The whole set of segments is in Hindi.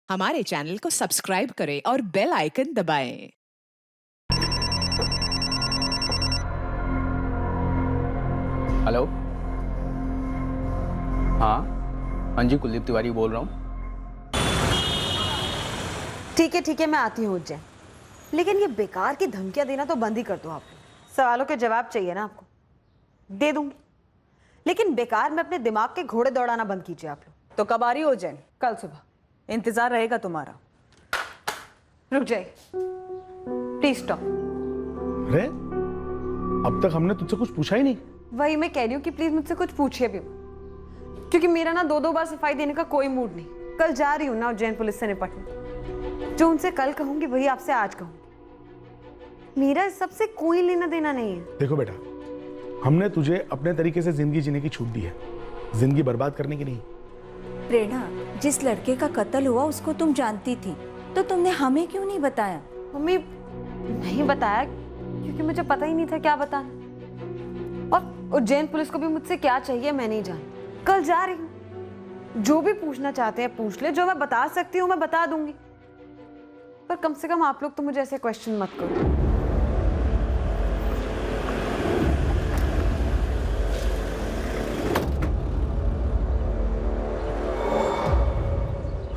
हमारे चैनल को सब्सक्राइब करें और बेल आइकन दबाएं। हेलो। हाँ हाँ जी, कुलदीप तिवारी बोल रहा हूँ। ठीक है मैं आती हूँ उज्जैन। लेकिन ये बेकार की धमकियां देना तो बंद ही कर दो। आप सवालों के जवाब चाहिए ना, आपको दे दूंगी, लेकिन बेकार में अपने दिमाग के घोड़े दौड़ाना बंद कीजिए आप लोग। तो कब आ रही हो उज्जैन? कल सुबह। इंतजार रहेगा तुम्हारा। रुक जाइए, प्लीज स्टॉप। अरे अब तक हमने तुझसे कुछ पूछा ही नहीं। वही मैं कह रही हूँ कि प्लीज मुझसे कुछ पूछिए भी, क्योंकि मेरा ना दो बार सफाई देने का कोई मूड नहीं। कल जा रही हूँ ना उज्जैन पुलिस से निपटने। जो उनसे कल कहूंगी वही आपसे आज कहूंगी। मेरा इस सबसे कोई लेना देना नहीं है। देखो बेटा, हमने तुझे अपने तरीके से जिंदगी जीने की छूट दी है, जिंदगी बर्बाद करने की नहीं। प्रेरणा, जिस लड़के का कत्ल हुआ उसको तुम जानती थी, तो तुमने हमें क्यों नहीं बताया? मम्मी नहीं बताया क्योंकि मुझे पता ही नहीं था क्या बताना, और उज्जैन पुलिस को भी मुझसे क्या चाहिए मैं नहीं जानती। कल जा रही हूँ, जो भी पूछना चाहते हैं पूछ ले, जो मैं बता सकती हूँ मैं बता दूंगी, पर कम से कम आप लोग तो मुझे ऐसे क्वेश्चन मत करो।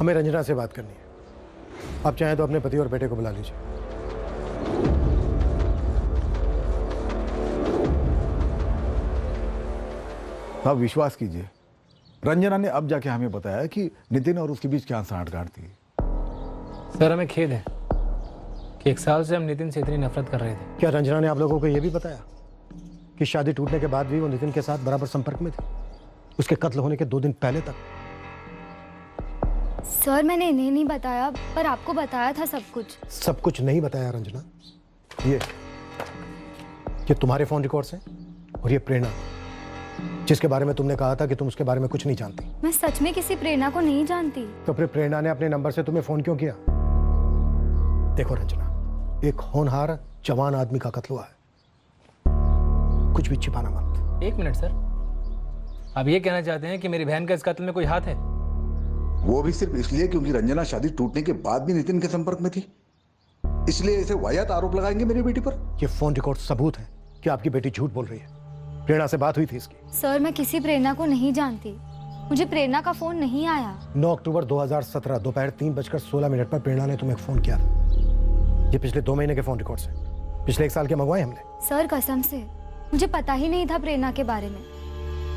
हमें रंजना से बात करनी है। आप चाहें तो अपने पति और बेटे को बुला लीजिए। आप विश्वास कीजिए, रंजना ने अब जाके हमें बताया कि नितिन और उसके बीच क्या सांठगांठ थी। सर, हमें खेद है कि 1 साल से हम नितिन से इतनी नफरत कर रहे थे। क्या रंजना ने आप लोगों को यह भी बताया कि शादी टूटने के बाद भी वो नितिन के साथ बराबर संपर्क में थी, उसके कत्ल होने के 2 दिन पहले तक? सर, मैंने इन्हें नहीं बताया, पर आपको बताया था सब कुछ। सब कुछ नहीं बताया रंजना। ये तुम्हारे फोन रिकॉर्ड्स हैं, और ये प्रेरणा जिसके बारे में तुमने कहा था कि तुम उसके बारे में कुछ नहीं जानती। मैं सच में किसी प्रेरणा को नहीं जानती। तो फिर प्रेरणा ने अपने नंबर से तुम्हें फोन क्यों किया? देखो रंजना, एक होनहार जवान आदमी का कत्ल हुआ है, कुछ भी छिपाना मत। 1 मिनट सर, आप ये कहना चाहते हैं कि मेरी बहन का इस कत्ल में कोई हाथ है? वो भी सिर्फ इसलिए क्योंकि रंजना शादी टूटने के बाद भी नितिन के संपर्क में थी, इसलिए ऐसे वाहियात आरोप लगाएंगे मेरी बेटी पर? ये फोन रिकॉर्ड सबूत है कि आपकी बेटी झूठ बोल रही है। प्रेरणा से बात हुई थी इसकी। सर, मैं किसी प्रेरणा को नहीं जानती, मुझे प्रेरणा का फोन नहीं आया। 9 अक्टूबर 2017 दोपहर 3:16 पर प्रेरणा ने तुम्हें फोन किया था। ये पिछले 2 महीने के फोन रिकॉर्ड्स हैं, पिछले 1 साल के मंगवाए हमने। सर कसम से मुझे पता ही नहीं था प्रेरणा के बारे में।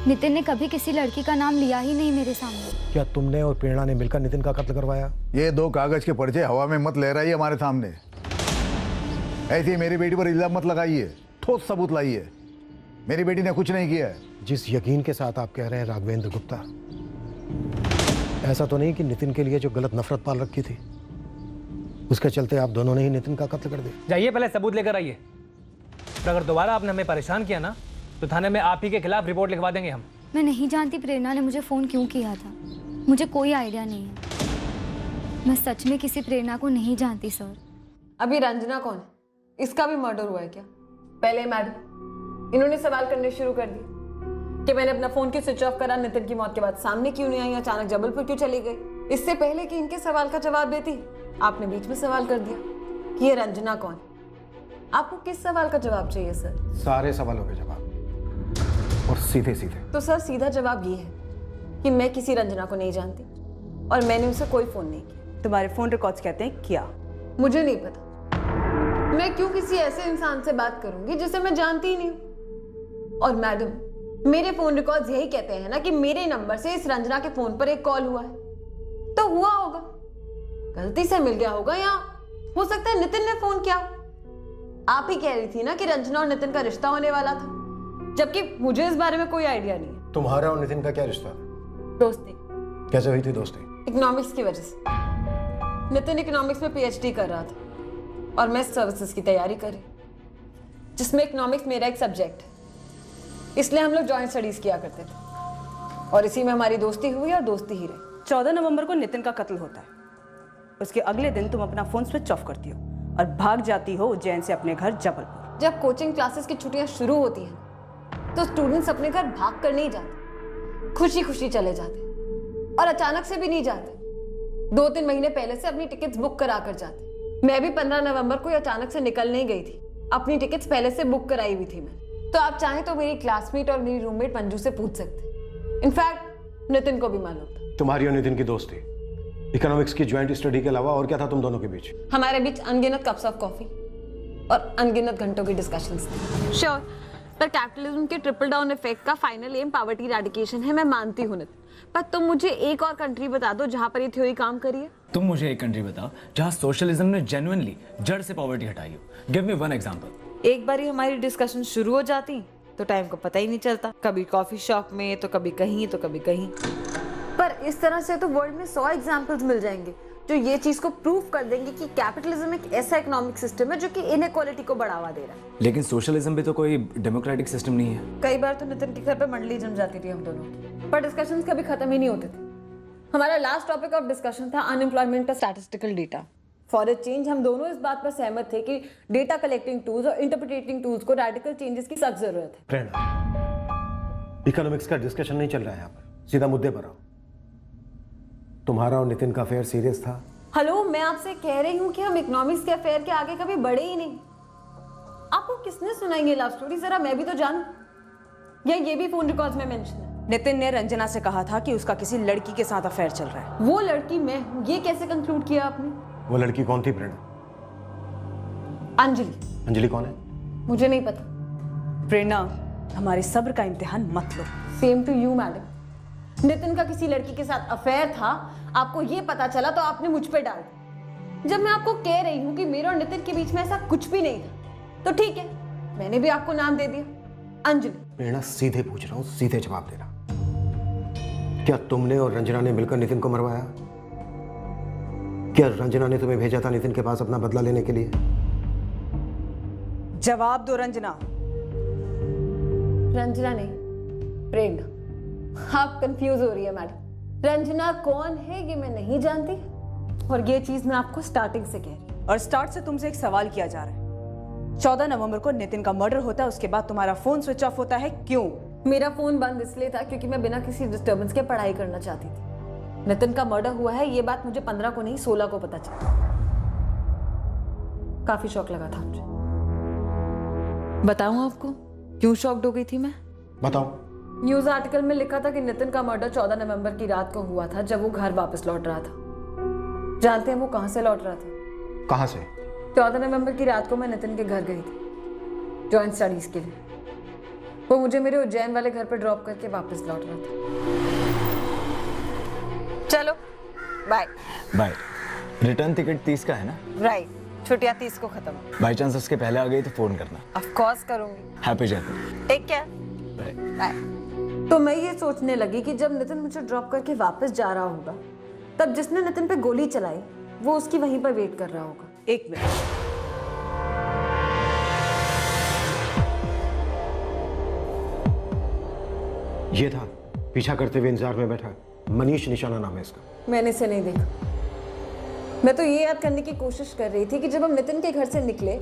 नितिन ने कभी किसी लड़की का नाम लिया ही नहीं मेरे सामने। क्या तुमने और प्रेरणा ने मिलकर नितिन का कत्ल करवाया? ये 2 कागज के पर्चे हवा में मत लहराइए हमारे सामने। ऐसी मेरी बेटी पर इल्जाम मत लगाइए, ठोस सबूत लाइए। मेरी बेटी ने कुछ नहीं किया है। जिस यकीन के साथ आप कह रहे हैं राघवेंद्र गुप्ता, ऐसा तो नहीं कि नितिन के लिए जो गलत नफरत पाल रखी थी उसके चलते आप दोनों ने ही नितिन का कत्ल कर दिया? जाइए, पहले सबूत लेकर आइए। और अगर दोबारा आपने हमें परेशान किया ना, तो थाने में आप ही के खिलाफ रिपोर्ट लिखवा देंगे हम। मैं नहीं जानती प्रेरणा ने मुझे फोन क्यों किया था, मुझे कोई आइडिया नहीं है। मैं सच में किसी प्रेरणा को नहीं जानती सर। अभी रंजना कौन है? इसका भी मर्डर हुआ है क्या? पहले मैडम, इन्होंने सवाल करने शुरू कर दिए कि मैंने अपना फोन क्यों स्विच ऑफ करा, नितिन की मौत के बाद सामने क्यों नहीं आई, अचानक जबलपुर क्यों चली गई। इससे पहले कि इनके सवाल का जवाब देती, आपने बीच में सवाल कर दिया कि ये रंजना कौन है। आपको किस सवाल का जवाब चाहिए सर? सारे सवालों के जवाब, और सीधे सीधे। तो सर सीधा जवाब ये है कि मैं किसी रंजना को नहीं जानती और मैंने उसे कोई फोन नहीं किया। तुम्हारे फोन रिकॉर्ड्स कहते हैं किया। मुझे नहीं पता, मैं क्यों किसी ऐसे इंसान से बात करूंगी जिसे मैं जानती ही नहीं हूं। और मैडम, मेरे फोन रिकॉर्ड्स यही कहते हैं ना कि मेरे नंबर से इस रंजना के फोन पर एक कॉल हुआ है, तो हुआ होगा, गलती से मिल गया होगा, या हो सकता है नितिन ने फोन किया। आप ही कह रही थी ना कि रंजना और नितिन का रिश्ता होने वाला था, जबकि मुझे इस बारे में कोई आइडिया नहीं है। तुम्हारा और नितिन का क्या रिश्ता? दोस्ती। कैसे हुई थी दोस्ती? इकोनॉमिक्स की वजह से। नितिन इकोनॉमिक्स में पीएचडी कर रहा था और मैं सर्विसेज की तैयारी कर रही, जिसमें इकोनॉमिक्स मेरा एक सब्जेक्ट है, इसलिए हम लोग जॉइंट स्टडीज किया करते थे और इसी में हमारी दोस्ती हुई और दोस्ती ही रही। 14 नवंबर को नितिन का कत्ल होता है। उसके अगले दिन तुम अपना फोन स्विच ऑफ करती हो और भाग जाती हो उज्जैन से अपने घर जबलपुर। जब कोचिंग क्लासेस की छुट्टियां शुरू होती हैं तो स्टूडेंट्स अपने घर भाग कर नहीं जाते, खुशी खुशी चले जाते, और अचानक से भी नहीं जाते। 2-3 महीने पहले से अपनी टिकट्स बुक करा कर जाते। मैं भी 15 नवंबर को अचानक से निकल नहीं गई थी, अपनी टिकट्स पहले से बुक कराई हुई थी मैं। तो आप चाहें तो मेरी क्लासमेट और मेरी रूममेट मंजू से पूछ सकते। इनफैक्ट नितिन को भी मालूम था। तुम्हारी और नितिन की दोस्ती इकोनॉमिक्स की ज्वाइंट स्टडी के अलावा और क्या था तुम दोनों के बीच? हमारे बीच अनगिनत कप्स ऑफ कॉफी और अनगिनत घंटों की डिस्कशंस थे। श्योर, पर कैपिटलिज्म के ट्रिपल डाउन इफेक्ट का फाइनल एम पॉवर्टी इरेडिकेशन है, मैं मानती हूं नितिन। पर तुम मुझे एक और कंट्री बता दो जहां पर ये थ्योरी काम करी है। तुम मुझे एक कंट्री बताओ जहां सोशलिज्म ने जेन्युइनली जड़ से पॉवर्टी हटाई हो। Give me one example. एक बार ही हमारी डिस्कशन शुरू हो जाती तो टाइम को पता ही नहीं चलता, कभी कॉफी शॉप में तो कभी कहीं तो कभी कहीं। पर इस तरह से तो वर्ल्ड में 100 एग्जांपल्स मिल जाएंगे जो ये चीज को प्रूव कर देंगे कि कैपिटलिज्म एक ऐसा इकोनॉमिक सिस्टम है जो कि इनइक्वालिटी को बढ़ावा दे रहा है। लेकिन सोशलिज्म भी तो कोई डेमोक्रेटिक सिस्टम नहीं है। कई बार तो नितिन के घर पे मंडली जम जाती थी हम दोनों की, पर डिस्कशंस कभी खत्म ही नहीं होते थे। हमारा लास्ट टॉपिक ऑफ डिस्कशन था अनएम्प्लॉयमेंट का statistical data. For a change हम दोनों इस बात पर सहमत थे कि डेटा कलेक्टिंग टूल्स और इंटरप्रिटेटिंग टूल्स को रेडिकल चेंजेस की सख्त जरूरत है। प्रेरणा, इकोनॉमिक्स का डिस्कशन नहीं चल रहा है यहाँ पर, सीधा मुद्दे पर आओ। तुम्हारा और नितिन का अफेयर सीरियस था? हेलो, मैं आपसे कह रही हूँ कि हम इकोनॉमिक्स के अफेयर के आगे कभी बढ़े ही नहीं। आपको किसने सुनाई ये लव स्टोरी, जरा मैं भी तो जानूं। या ये भी फोन रिकॉर्ड्स में मेंशन है? नितिन ने रंजना से कहा था कि उसका किसी लड़की के साथ अफेयर चल रहा है। वो लड़की मैं हूँ, ये कैसे कंक्लूड किया आपने? वो लड़की कौन थी प्रेरणा? अंजलि। अंजलि कौन है? मुझे नहीं पता। प्रेरणा, हमारे सब्र का इम्तिहान मत लो। Same to you madam. Nitin का किसी लड़की के साथ अफेयर था, आपको ये पता चला तो आपने मुझ पे डाल दिया। जब मैं आपको कह रही हूँ कि मेरे और नितिन के बीच में ऐसा कुछ भी नहीं था, तो ठीक है, मैंने भी आपको नाम दे दिया, अंजलि। प्रेरणा, सीधे पूछ रहा हूँ, सीधे जवाब देना। क्या तुमने और रंजना ने मिलकर नितिन को मरवाया? क्या रंजना ने तुम्हें भेजा था नितिन के पास अपना बदला लेने के लिए? जवाब दो रंजना। रंजना नहीं, प्रेरणा। आप कंफ्यूज हो रही है मैडम। रंजना कौन है ये मैं नहीं जानती, और ये चीज मैं आपको स्टार्टिंग से कह रही हूँ। और स्टार्ट से तुमसे एक सवाल किया जा रहा है। 14 नवंबर को नितिन का मर्डर होता है, उसके बाद तुम्हारा फोन स्विच ऑफ होता है, क्यों? मेरा फोन बंद इसलिए था क्योंकि मैं बिना किसी डिस्टर्बेंस के पढ़ाई करना चाहती थी। नितिन का मर्डर हुआ है ये बात मुझे 15 को नहीं 16 को पता चला। काफी शौक लगा था मुझे। बताऊं आपको क्यों शॉक्ड हो गई थी मैं? बताओ। न्यूज आर्टिकल में लिखा था कि नितिन का मर्डर 14 नवंबर की रात को हुआ था, जब वो घर वापस लौट रहा था। जानते हैं वो कहां से लौट रहा था? कहां से? 14 नवंबर की रात को मैं नितिन के घर गई थी जॉइंट स्टडीज के लिए। वो मुझे मेरे उज्जैन वाले घर पर ड्रॉप करके वापस लौट रहा था। चलो बाय। बाय। रिटर्न टिकट 30 का है ना? राइट, छुट्टियां 30 को खत्म। बाई चांस उसके पहले आ गई तो फोन करना। ऑफ कोर्स करूंगी। Happy journey. Take care. Bye. Bye. तो मैं ये सोचने लगी कि जब नितिन मुझे ड्रॉप करके वापस जा रहा होगा, तब जिसने नितिन पे गोली चलाई वो उसकी वहीं पर वेट कर रहा होगा। एक मिनट, ये था पीछा करते हुए इंतजार में बैठा मनीष, निशाना नाम है इसका। मैंने इसे नहीं देखा। मैं तो ये याद करने की कोशिश कर रही थी कि जब हम नितिन के घर से निकले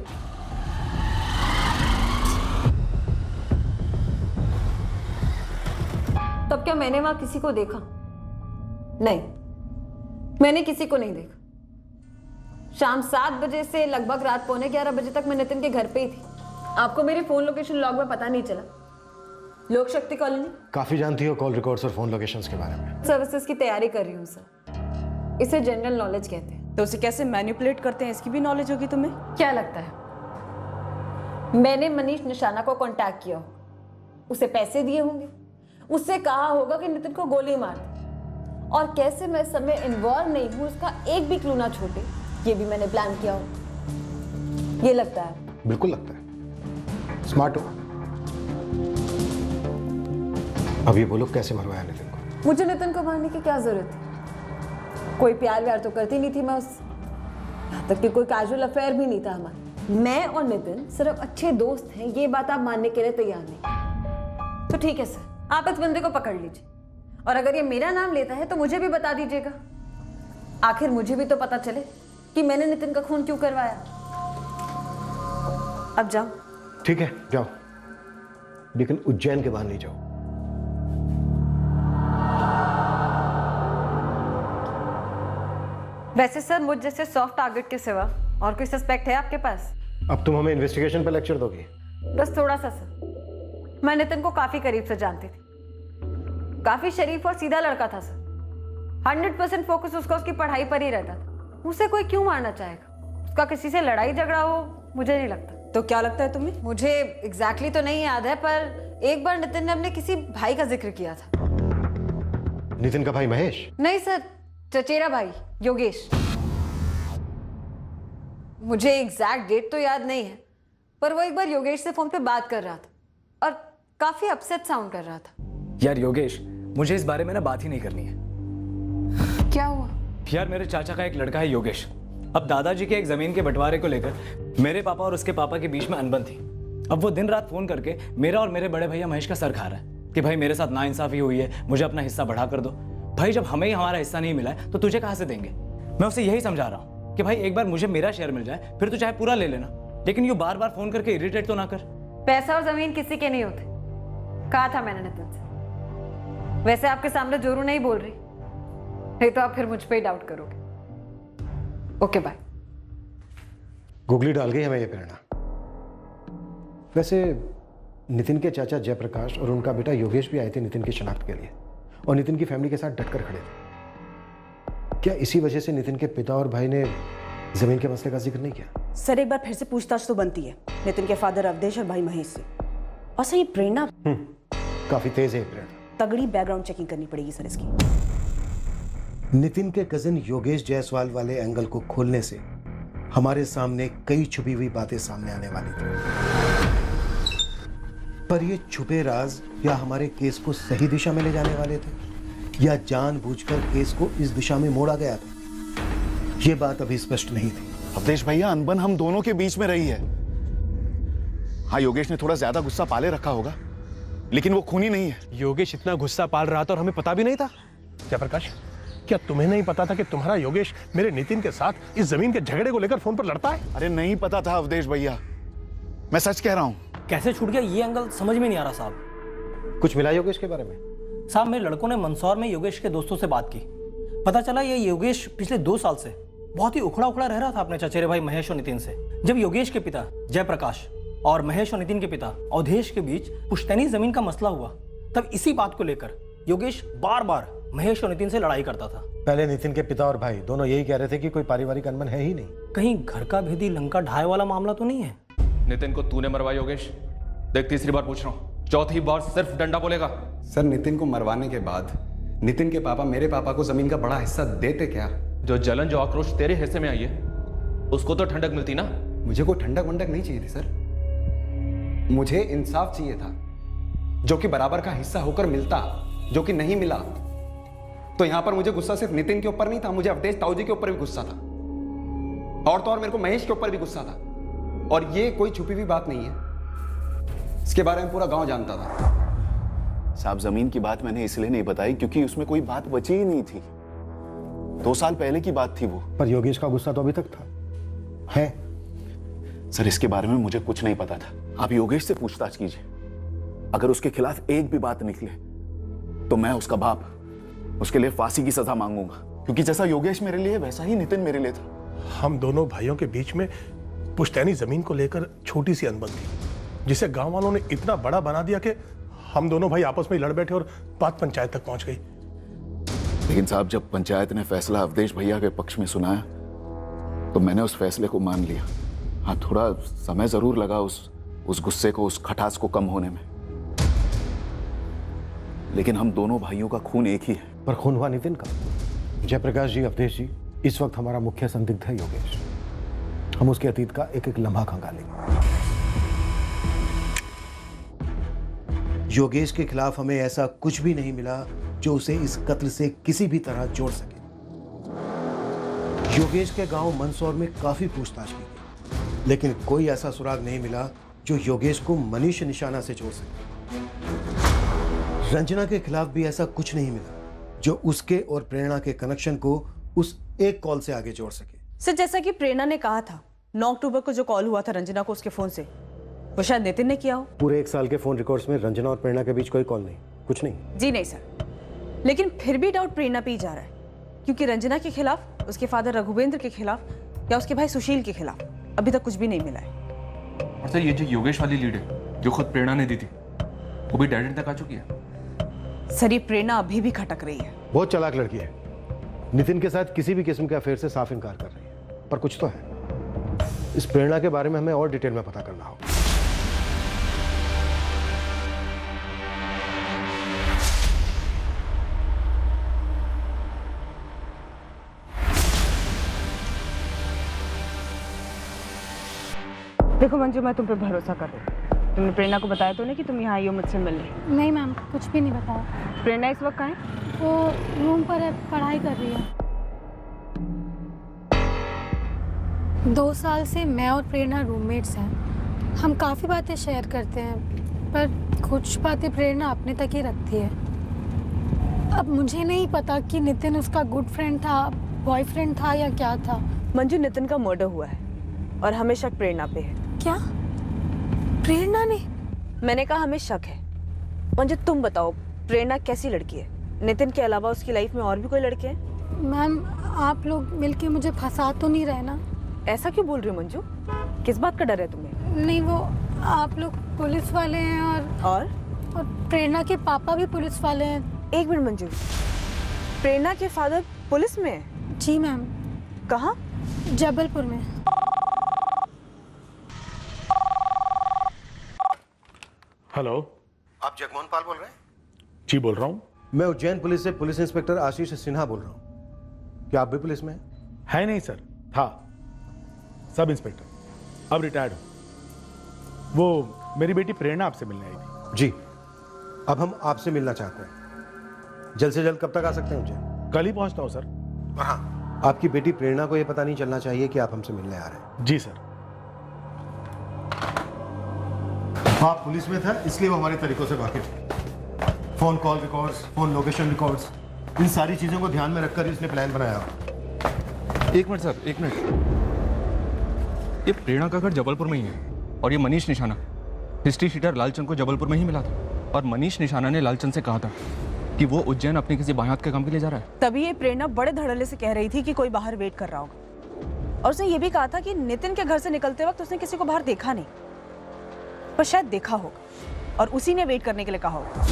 तब क्या मैंने वहां किसी को देखा? नहीं, मैंने किसी को नहीं देखा। शाम 7 बजे से लगभग रात 11:15 बजे तक मैं नितिन के घर पे ही थी। आपको मेरे फोन लोकेशन लॉग में पता नहीं चला? लोक शक्ति कॉलोनी। काफी जानती हो कॉल रिकॉर्ड्स और फोन लोकेशंस के बारे में। सर्विसेज की तैयारी कर रही हूँ सर। इसे जनरल नॉलेज कहते हैं। तो उसे कैसे मैनिपुलेट करते हैं इसकी भी नॉलेज होगी तुम्हें? क्या लगता है मैंने मनीष निशाना को कांटेक्ट किया होगा, उसे पैसे दिए होंगे, उससे कहा होगा कि नितिन को गोली मार दे, और कैसे मैं इस समय इन्वॉल्व नहीं हूँ उसका एक भी क्लू ना छूटे, ये भी मैंने प्लान किया होगा। ये लगता है? बिल्कुल लगता है। स्मार्ट हो। अब ये बोलो कैसे मरवाया नितिन को? मुझे नितिन को मारने की क्या जरूरत थी? कोई प्यार व्यार तो करती नहीं थी मैं उससे, यहाँ तक कि कोई कैजुअल अफेयर भी नहीं था हमारा। मैं और नितिन सिर्फ अच्छे दोस्त हैं, ये बात आप मानने के लिए तैयार नहीं। तो ठीक है सर, आप इस बंदे को पकड़ लीजिए, और अगर ये मेरा नाम लेता है तो मुझे भी बता दीजिएगा। आखिर मुझे भी तो पता चले कि मैंने नितिन का खून क्यों करवाया। अब जाओ। ठीक है, जाओ, लेकिन उज्जैन के बाहर नहीं जाओ। वैसे सर मुझ जैसे सॉफ्ट टारगेट के सिवा और कोई सस्पेक्ट है आपके पास? अब तुम हमें इन्वेस्टिगेशन पे लेक्चर दोगी? बस थोड़ा सा सर। मैं नितिन को काफी करीब से जानती थी। काफी शरीफ और सीधा लड़का था सर। 100% फोकस उसका उसकी पढ़ाई पर ही रहता था। उसे कोई क्यों मारना चाहेगा? उसका किसी से लड़ाई झगड़ा हो मुझे नहीं लगता। तो क्या लगता है तुम्हें? मुझे एग्जैक्टली तो नहीं याद है, पर एक बार नितिन ने अपने किसी भाई का जिक्र किया था। नितिन का भाई महेश? नहीं सर, चचेरा भाई योगेश। मुझे एग्जैक्ट डेट तो याद नहीं है, पर वो एक बार योगेश से फोन पे बात कर रहा था और काफी अपसेट साउंड कर रहा था। यार योगेश, मुझे इस बारे में ना बात ही नहीं करनी है। क्या हुआ? यार मेरे चाचा का एक लड़का है योगेश। अब दादाजी के एक जमीन के बंटवारे को लेकर मेरे पापा और उसके पापा के बीच में अनबन थी। अब वो दिन रात फोन करके मेरा और मेरे बड़े भैया महेश का सर खा रहा है कि भाई मेरे साथ नाइंसाफी हुई है, मुझे अपना हिस्सा बढ़ा कर दो। भाई जब हमें ही हमारा हिस्सा नहीं मिला है तो तुझे कहां से देंगे? मैं उसे यही समझा रहा हूं कि भाई एक बार मुझे मेरा शेयर मिल जाए, फिर तो चाहे पूरा ले लेना, लेकिन ये बार बार फोन करके इरिटेट तो ना कर। पैसा और जमीन किसी के नहीं होते, कहा था मैंने नितिन से। वैसे आपके सामने जोरू नहीं बोल रही, नहीं तो आप फिर मुझ पे ही डाउट करोगे। Okay bye. गूगली डाल गई हमें ये प्रेरणा। वैसे नितिन के चाचा जयप्रकाश और उनका बेटा योगेश भी आए थे नितिन की शनाख्त के लिए और नितिन की फैमिली के साथ डटकर खड़े थे। क्या इसी वजह से नितिन के पिता और भाई ने जमीन के मसले का जिक्र नहीं किया? सर एक बार फिर से पूछताछ तो बनती है नितिन के फादर अवधेश और भाई महेश से। और सर ये प्रेरणा काफी तेज है प्रेरणा। तगड़ी बैकग्राउंड चेकिंग करनी पड़ेगी सर इसकी। नितिन के कजिन योगेश जायसवाल वाले एंगल को खोलने से हमारे सामने कई छुपी हुई बातें सामने आने वाली थी, पर ये छुपे राज या हमारे केस को सही दिशा में ले जाने वाले थे या जानबूझकर केस को इस दिशा में मोड़ा गया था, ये बात अभी स्पष्ट नहीं थी। अवधेश भैया, अनबन हम दोनों के बीच में रही है। हाँ, योगेश ने थोड़ा ज्यादा गुस्सा पाले रखा होगा, लेकिन वो खूनी नहीं है। योगेश इतना गुस्सा पाल रहा था और हमें पता भी नहीं था। जयप्रकाश, क्या तुम्हें नहीं पता था कि तुम्हारा योगेश मेरे नितिन के साथ इस जमीन के झगड़े को लेकर फोन पर लड़ता है? अरे नहीं पता था अवधेश भैया, मैं सच कह रहा हूं। कैसे छूट गया ये एंगल समझ में नहीं आ रहा साहब। कुछ मिला योगेश के बारे में? साहब मेरे लड़कों ने मंदसौर में योगेश के दोस्तों से बात की। पता चला ये योगेश पिछले 2 साल से बहुत ही उखड़ा उखड़ा रह रहा था अपने चचेरे भाई महेश और नितिन से। जब योगेश के पिता जयप्रकाश और महेश और नितिन के पिता अवधेश के बीच पुश्तैनी जमीन का मसला हुआ, तब इसी बात को लेकर योगेश बार बार महेश और नितिन से लड़ाई करता था। पहले नितिन के पिता और भाई दोनों यही कह रहे थे कि कोई पारिवारिक अनबन है ही नहीं। कहीं घर का भेदी लंका ढाई वाला मामला तो नहीं है? नितिन को तूने मरवाया योगेश? देख, तीसरी बार पूछ रहा हूं, चौथी बार सिर्फ डंडा बोलेगा। सर, नितिन को मरवाने के बाद नितिन के पापा मेरे पापा को जमीन का बड़ा हिस्सा देते क्या? जो जलन जो आक्रोश तेरे हिस्से में आई है, उसको तो ठंडक मिलती ना। मुझे कोई ठंडक वंडक नहीं चाहिए थी सर, मुझे इंसाफ चाहिए था, जो कि बराबर का हिस्सा होकर मिलता, जो कि नहीं मिला। तो यहां पर मुझे गुस्सा सिर्फ नितिन के ऊपर नहीं था, मुझे अवधेश ताऊजी के ऊपर भी गुस्सा था, और तो और मेरे को महेश के ऊपर भी गुस्सा था। और ये कोई छुपी हुई बात नहीं है, इसके बारे में पूरा गांव जानता था। साहब, जमीन की बात मैंने इसलिए नहीं बताई क्योंकि उसमें कोई बात बची ही नहीं थी। 2 साल पहले की बात थी वो। पर योगेश का गुस्सा तो अभी तक था है। सर, इसके बारे में मुझे कुछ नहीं पता था। आप योगेश से पूछताछ कीजिए, अगर उसके खिलाफ एक भी बात निकले तो मैं उसका बाप उसके लिए फांसी की सजा मांगूंगा, क्योंकि जैसा योगेश मेरे लिए वैसा ही नितिन मेरे लिए था। हम दोनों भाइयों के बीच में पुश्तैनी जमीन को लेकर छोटी सी अनबन थी, जिसे गांव वालों ने इतना बड़ा बना दिया कि हम दोनों भाई आपस में लड़ बैठे और बात पंचायत तक पहुंच गई। लेकिन साहब, जब पंचायत ने फैसला अवधेश भैया के पक्ष में सुनाया तो मैंने उस फैसले को मान लिया। हाँ, थोड़ा समय जरूर लगा उस गुस्से को, उस खटास को कम होने में, लेकिन हम दोनों भाइयों का खून एक ही है। पर खून हुआ नितिन का। जयप्रकाश जी, अवधेश जी, इस वक्त हमारा मुख्य संदिग्ध है योगेश। हम उसके अतीत का एक एक लम्हा खंगालेंगे। योगेश के खिलाफ हमें ऐसा कुछ भी नहीं मिला जो उसे इस कत्ल से किसी भी तरह जोड़ सके। योगेश के गांव मंदसौर में काफी पूछताछ की गई, लेकिन कोई ऐसा सुराग नहीं मिला जो योगेश को मनीष निशाना से जोड़ सके। रंजना के खिलाफ भी ऐसा कुछ नहीं मिला जो उसके और प्रेरणा के कनेक्शन को उस एक कॉल से आगे जोड़ सके। सर, जैसा कि प्रेरणा ने कहा था, 9 अक्टूबर को जो कॉल हुआ था रंजना को उसके फोन से, वो शायद नितिन ने किया हो। पूरे 1 साल के फोन रिकॉर्ड्स में रंजना और प्रेरणा के बीच कोई कॉल नहीं, कुछ नहीं। जी नहीं सर, लेकिन फिर भी डाउट प्रेरणा पे ही जा रहा है, क्योंकि रंजना के खिलाफ उसके फादर रघुवेंद्र के खिलाफ या उसके भाई सुशील के खिलाफ अभी तक कुछ भी नहीं मिला है। और सर ये जो योगेश वाली लीड है जो खुद प्रेरणा ने दी थी वो भी डैड तक आ चुकी है। सर ये प्रेरणा अभी भी खटक रही है। बहुत चालाक लड़की है, नितिन के साथ किसी भी किस्म के अफेयर से साफ इनकार कर रही है। पर कुछ तो है, इस प्रेरणा के बारे में हमें और डिटेल में पता करना होगा। देखो मंजू, मैं तुम पे भरोसा कर रही हूँ। तुमने प्रेरणा को बताया तो नहीं कि तुम यहाँ आई हो मुझसे मिलने? नहीं मैम, कुछ भी नहीं बताया। प्रेरणा इस वक्त कहाँ है? वो रूम पर है, पढ़ाई कर रही है। 2 साल से मैं और प्रेरणा रूममेट्स हैं। हम काफ़ी बातें शेयर करते हैं, पर कुछ बातें प्रेरणा अपने तक ही रखती है। अब मुझे नहीं पता कि नितिन उसका गुड फ्रेंड था, बॉयफ्रेंड था या क्या था। मंजू, नितिन का मर्डर हुआ है और हमें शक प्रेरणा पे है। क्या? प्रेरणा ने? मैंने कहा हमें शक है। मंजू तुम बताओ, प्रेरणा कैसी लड़की है? नितिन के अलावा उसकी लाइफ में और भी कोई लड़के हैं? मैम, आप लोग मिलके मुझे फंसा तो नहीं रहे ना? ऐसा क्यों बोल रही हो मंजू? किस बात का डर है तुम्हें? नहीं, वो आप लोग पुलिस वाले हैं और प्रेरणा के पापा भी पुलिस वाले हैं। एक मिनट मंजू, प्रेरणा के फादर पुलिस में है? जी मैम। कहाँ? जबलपुर में। हेलो, आप जगमोहन पाल बोल रहे हैं? जी बोल रहा हूँ। मैं उज्जैन पुलिस से पुलिस इंस्पेक्टर आशीष सिन्हा बोल रहा हूँ। क्या आप भी पुलिस में हैं? है नहीं सर, था सब इंस्पेक्टर, अब रिटायर्ड हूँ। वो मेरी बेटी प्रेरणा आपसे मिलने आई थी। जी, अब हम आपसे मिलना चाहते हैं। जल्द से जल्द कब तक आ सकते हैं उज्जैन? कल ही पहुँचता हूँ सर। हाँ, आपकी बेटी प्रेरणा को यह पता नहीं चलना चाहिए कि आप हमसे मिलने आ रहे हैं। जी सर। आप पुलिस में था इसलिए वो हमारे तरीकों से वाकिफ है। Phone call records, phone location records, इन सारी चीजों को ध्यान में रखकर इसने प्लान बनाया। एक मिनट सर, एक मिनट। ये प्रेरणा का घर जबलपुर में ही है और ये मनीष निशाना हिस्ट्री शीटर लालचंद को जबलपुर में ही मिला था। और मनीष निशाना ने लालचंद से कहा था कि वो उज्जैन अपने किसी बायात के काम के लिए जा रहा है। तभी ये प्रेरणा बड़े धड़ल्ले से कह रही थी कि कोई बाहर वेट कर रहा होगा। और उसने ये भी कहा था कि नितिन के घर से निकलते वक्त उसने किसी को बाहर देखा नहीं, पर शायद देखा होगा और उसी ने वेट करने के लिए कहा होगा।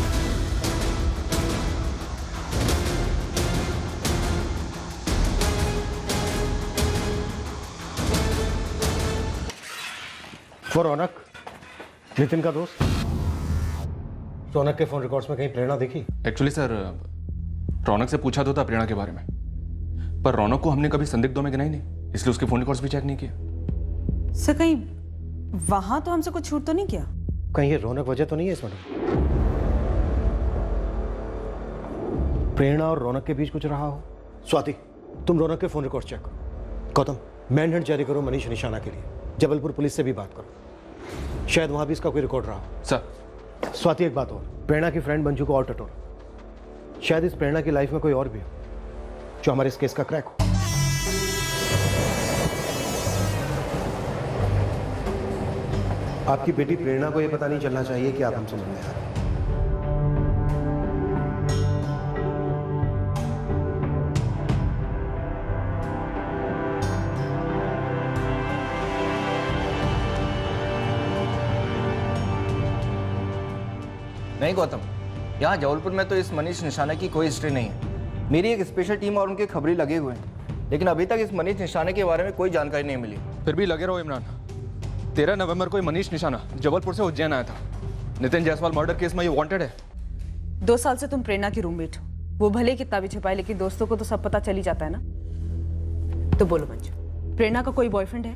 वो रौनक, नितिन का दोस्त, रौनक के फोन रिकॉर्ड्स में कहीं प्रेरणा देखी? एक्चुअली सर, रौनक से पूछा तो था प्रेरणा के बारे में, पर रौनक को हमने कभी संदिग्धों में गिना ही नहीं, इसलिए उसके फोन रिकॉर्ड्स भी चेक नहीं किया। सर कहीं वहां तो हमसे कुछ छूट तो नहीं किया? कहीं ये रौनक वजह तो नहीं है इस मर्डर? प्रेरणा और रौनक के बीच कुछ रहा हो? स्वाति, तुम रौनक के फोन रिकॉर्ड चेक करो। गौतम, मैनहंट जारी करो मनीष निशाना के लिए। जबलपुर पुलिस से भी बात करो, शायद वहां भी इसका कोई रिकॉर्ड रहा हो। सर। स्वाति, एक बात और, प्रेरणा की फ्रेंड मंजू को और टटोरो। शायद इस प्रेरणा की लाइफ में कोई और भी हो जो हमारे इस केस का क्रैक हो। आपकी बेटी प्रेरणा को यह पता नहीं चलना चाहिए कि आप हमसे मिलने आ रहे हैं। नहीं गौतम, यहाँ जबलपुर में तो इस मनीष निशाना की कोई हिस्ट्री नहीं है। मेरी एक स्पेशल टीम और उनके खबरी लगे हुए हैं, लेकिन अभी तक इस मनीष निशाने के बारे में कोई जानकारी नहीं मिली। फिर भी लगे रहो इमरान। 13 नवंबर को ये मनीष निशाना जबलपुर से उज्जैन आया था। नितिन जायसवाल मर्डर केस में ये वांटेड है। 2 साल से तुम प्रेरणा की रूममेट हो, वो भले कितना भी छुपाए लेकिन दोस्तों को तो सब पता चल ही जाता है ना। तो बोलो मंजू, प्रेरणा का कोई बॉयफ्रेंड है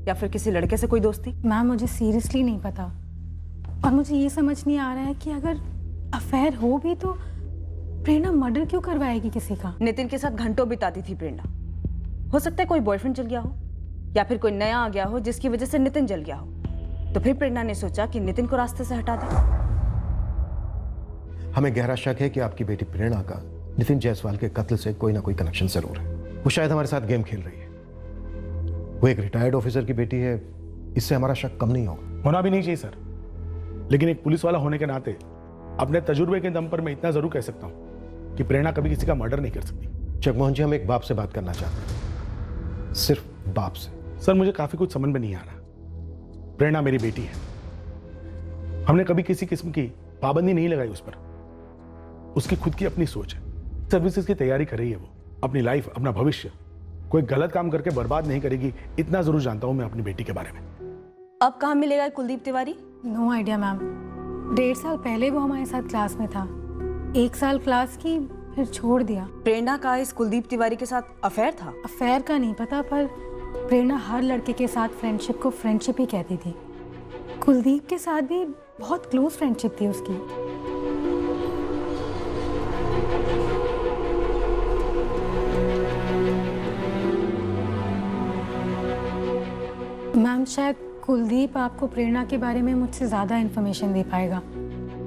या फिर किसी लड़के से कोई दोस्ती? मैम, मुझे सीरियसली नहीं पता और मुझे ये समझ नहीं आ रहा है कि अगर अफेयर हो भी तो प्रेरणा मर्डर क्यों करवाएगी किसी का? नितिन के साथ घंटों बिताती थी प्रेरणा। हो सकता है कोई बॉयफ्रेंड चल गया हो या फिर कोई नया आ गया हो जिसकी वजह से नितिन जल गया हो। तो फिर प्रेरणा ने सोचा कि नितिन को रास्ते से हटा दे। हमें गहरा शक है कि आपकी बेटी प्रेरणा का नितिन जायसवाल के कत्ल से कोई ना कोई कनेक्शन जरूर है। वो शायद हमारे साथ गेम खेल रही है। वो एक रिटायर्ड ऑफिसर की बेटी है, इससे हमारा शक कम नहीं होगा। होना भी नहीं चाहिए सर, लेकिन एक पुलिस वाला होने के नाते अपने तजुर्बे के दम पर मैं इतना जरूर कह सकता हूं कि प्रेरणा कभी किसी का मर्डर नहीं कर सकती। जगमोहन जी, हम एक बाप से बात करना चाहते हैं। सिर्फ बाप से। सर मुझे काफी कुछ समझ में नहीं आ रहा। प्रेरणा मेरी बेटी है, हमने कभी किसी किस्म की पाबंदी नहीं लगाई उस पर। उसकी खुद की अपनी सोच है, सर्विसेज की तैयारी कर रही है वो, अपनी लाइफ, अपना भविष्य कोई गलत काम करके बर्बाद नहीं करेगी, इतना जरूर जानता हूं मैं अपनी बेटी के बारे में। अब कहाँ मिलेगा Kuldeep Tiwari? No idea ma'am. 1.5 साल पहले वो हमारे साथ क्लास में था, 1 साल क्लास की फिर छोड़ दिया। प्रेरणा का इस कुलदीप तिवारी के साथ अफेयर था? अफेयर का नहीं पता, पर प्रेरणा हर लड़के के साथ फ्रेंडशिप को फ्रेंडशिप ही कहती थी। कुलदीप के साथ भी बहुत क्लोज फ्रेंडशिप थी उसकी। मैम शायद कुलदीप आपको प्रेरणा के बारे में मुझसे ज़्यादा इन्फॉर्मेशन दे पाएगा।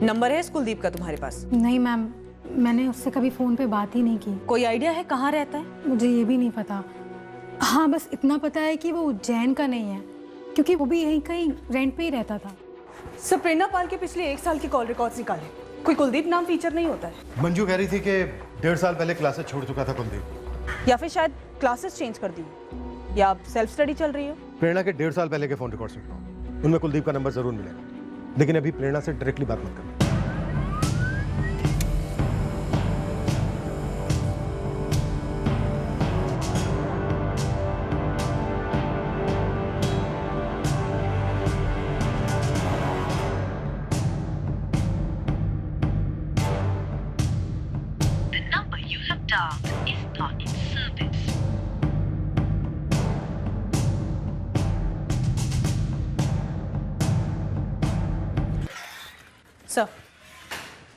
नंबर है इस कुलदीप का तुम्हारे पास? नहीं मैम, मैंने उससे कभी फ़ोन पे बात ही नहीं की। कोई आइडिया है कहाँ रहता है? मुझे ये भी नहीं पता। हाँ, बस इतना पता है कि वो उज्जैन का नहीं है, क्योंकि वो भी यहीं कहीं रेंट पे ही रहता था। सर प्रेरणा पाल के पिछले 1 साल की कॉल रिकॉर्ड्स निकाले, कोई कुलदीप नाम फीचर नहीं होता है। मंजू कह रही थी कि 1.5 साल पहले क्लासेस छोड़ चुका था कुलदीप, या फिर शायद क्लासेस चेंज कर दी, या आप सेल्फ स्टडी चल रही हो। प्रेरणा के 1.5 साल पहले के फोन रिकॉर्ड्स निकालो, उनमें कुलदीप का नंबर जरूर मिलेगा, लेकिन अभी प्रेरणा से डायरेक्टली बात मत करना।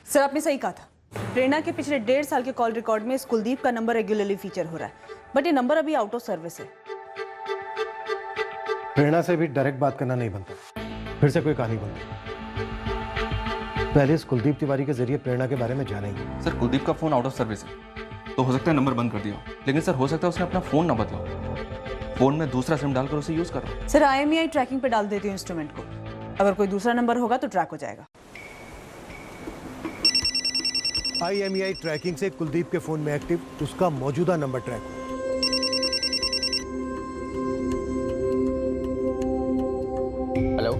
सर आपने सही कहा था, प्रेरणा के पिछले 1.5 साल के कॉल रिकॉर्ड में इस कुलदीप का नंबर रेगुलरली फीचर हो रहा है, बट ये नंबर अभी आउट ऑफ सर्विस है। प्रेरणा से भी डायरेक्ट बात करना नहीं बनता, फिर से कोई कहानी बनती। पहले इस कुलदीप तिवारी के जरिए प्रेरणा के बारे में जानेंगे। सर कुलदीप का फोन आउट ऑफ सर्विस है, तो हो सकता है नंबर बंद कर दिया, लेकिन सर हो सकता है उसने अपना फोन ना बदला, फोन में दूसरा सिम डालकर उसे यूज कर रहा। सर IMEI ट्रैकिंग पे डाल देती हूँ इंस्ट्रूमेंट को, अगर कोई दूसरा नंबर होगा तो ट्रैक हो जाएगा। IMEI ट्रैकिंग से कुलदीप के फोन में एक्टिव उसका मौजूदा नंबर ट्रैक हो। हेलो,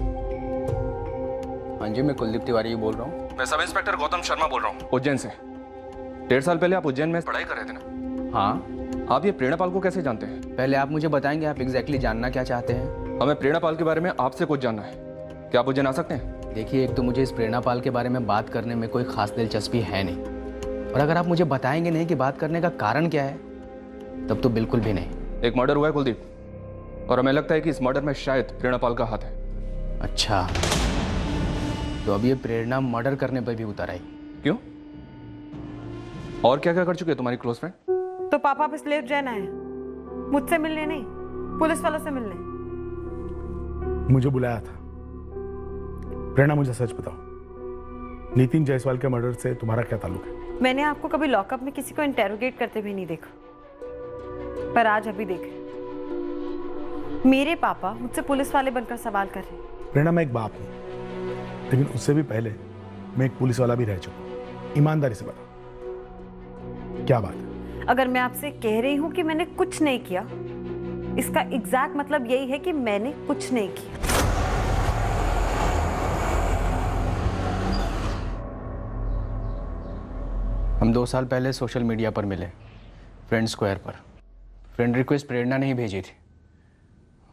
हाँ जी, मैं कुलदीप तिवारी बोल रहा हूँ। मैं सब इंस्पेक्टर गौतम शर्मा बोल रहा हूँ, उज्जैन से। 1.5 साल पहले आप उज्जैन में पढ़ाई कर रहे थे ना? हाँ। आप ये प्रेरणा पाल को कैसे जानते हैं? पहले आप मुझे बताएंगे आप एग्जैक्टली जानना क्या चाहते हैं? हमें प्रेरणा पाल के बारे में आपसे कुछ जानना है, क्या आप उज्जैन आ सकते हैं? देखिए, एक तो मुझे इस प्रेरणा पाल के बारे में बात करने में कोई खास दिलचस्पी है नहीं, और अगर आप मुझे बताएंगे नहीं कि बात करने का कारण क्या है, तब तो बिल्कुल भी नहीं। एक मर्डर हुआ है कुलदीप, और हमें लगता है कि इस मर्डर में शायद प्रेरणा पाल का हाथ है। अच्छा, तो अब ये प्रेरणा मर्डर करने पर भी उतर आई? क्यों? और क्या क्या कर चुके हैं तुम्हारी क्लोज फ्रेंड? तो पापा आप इसलिए उज्जैन आए, मुझसे मिलने नहीं, पुलिस वालों से मिलने। मुझे बुलाया था। प्रेरणा मुझे सच बताओ, नितिन जायसवाल के मर्डर से तुम्हारा क्या ताल्लुक है? मैंने आपको कभी लॉकअप में किसी को इंटेरोगेट करते भी नहीं देखा, पर आज अभी देखे मेरे पापा मुझसे पुलिस वाले बनकर सवाल कर रहे हैं। प्रेरणा, मैं एक बाप हूं, लेकिन उससे भी पहले मैं एक पुलिस वाला भी रह चुका हूं। ईमानदारी से बताओ, क्या बात है? अगर मैं आपसे कह रही हूं कि मैंने कुछ नहीं किया, इसका एग्जैक्ट मतलब यही है कि मैंने कुछ नहीं किया। हम 2 साल पहले सोशल मीडिया पर मिले, फ्रेंड स्क्वायर पर। फ्रेंड रिक्वेस्ट प्रेरणा ने ही भेजी थी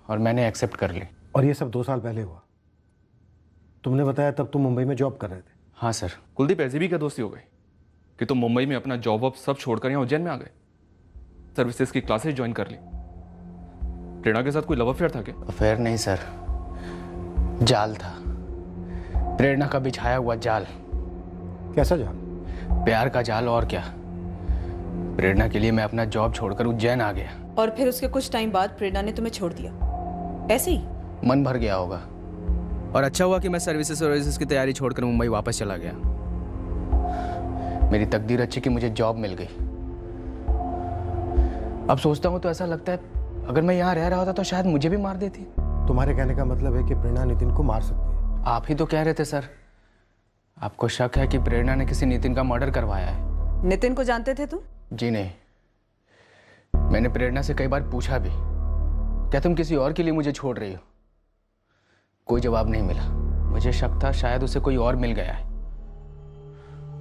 और मैंने एक्सेप्ट कर ली। और ये सब 2 साल पहले हुआ? तुमने बताया तब तुम मुंबई में जॉब कर रहे थे। हाँ सर। कुलदीप, ऐसी भी क्या दोस्ती हो गई कि तुम मुंबई में अपना जॉब वॉब सब छोड़कर यहाँ उज्जैन में आ गए, सर्विसेज की क्लासेस ज्वाइन कर ली? प्रेरणा के साथ कोई लव अफेयर था क्या? अफेयर नहीं सर, जाल था, प्रेरणा का बिछाया हुआ जाल। कैसा जाल? प्यार का जाल, और क्या। प्रेरणा के लिए मैं अपना जॉब छोड़कर उज्जैन आ गया। और फिर उसके कुछ टाइम बाद प्रेरणा ने तुम्हें छोड़ दिया, ऐसे ही? मन भर गया होगा, और अच्छा हुआ कि मैं सर्विसेज की तैयारी छोड़कर मुंबई वापस चला गया। मेरी तकदीर अच्छी कि मुझे जॉब मिल गई। अब सोचता हूँ तो ऐसा लगता है अगर मैं यहाँ रह रहा होता तो शायद मुझे भी मार देती। तुम्हारे कहने का मतलब है कि प्रेरणा नितिन को मार सकती है? आप ही तो कह रहे थे सर, आपको शक है कि प्रेरणा ने किसी नितिन का मर्डर करवाया है। नितिन को जानते थे तुम? जी नहीं, मैंने प्रेरणा से कई बार पूछा भी, क्या तुम किसी और के लिए मुझे छोड़ रही हो? कोई जवाब नहीं मिला। मुझे शक था शायद उसे कोई और मिल गया है।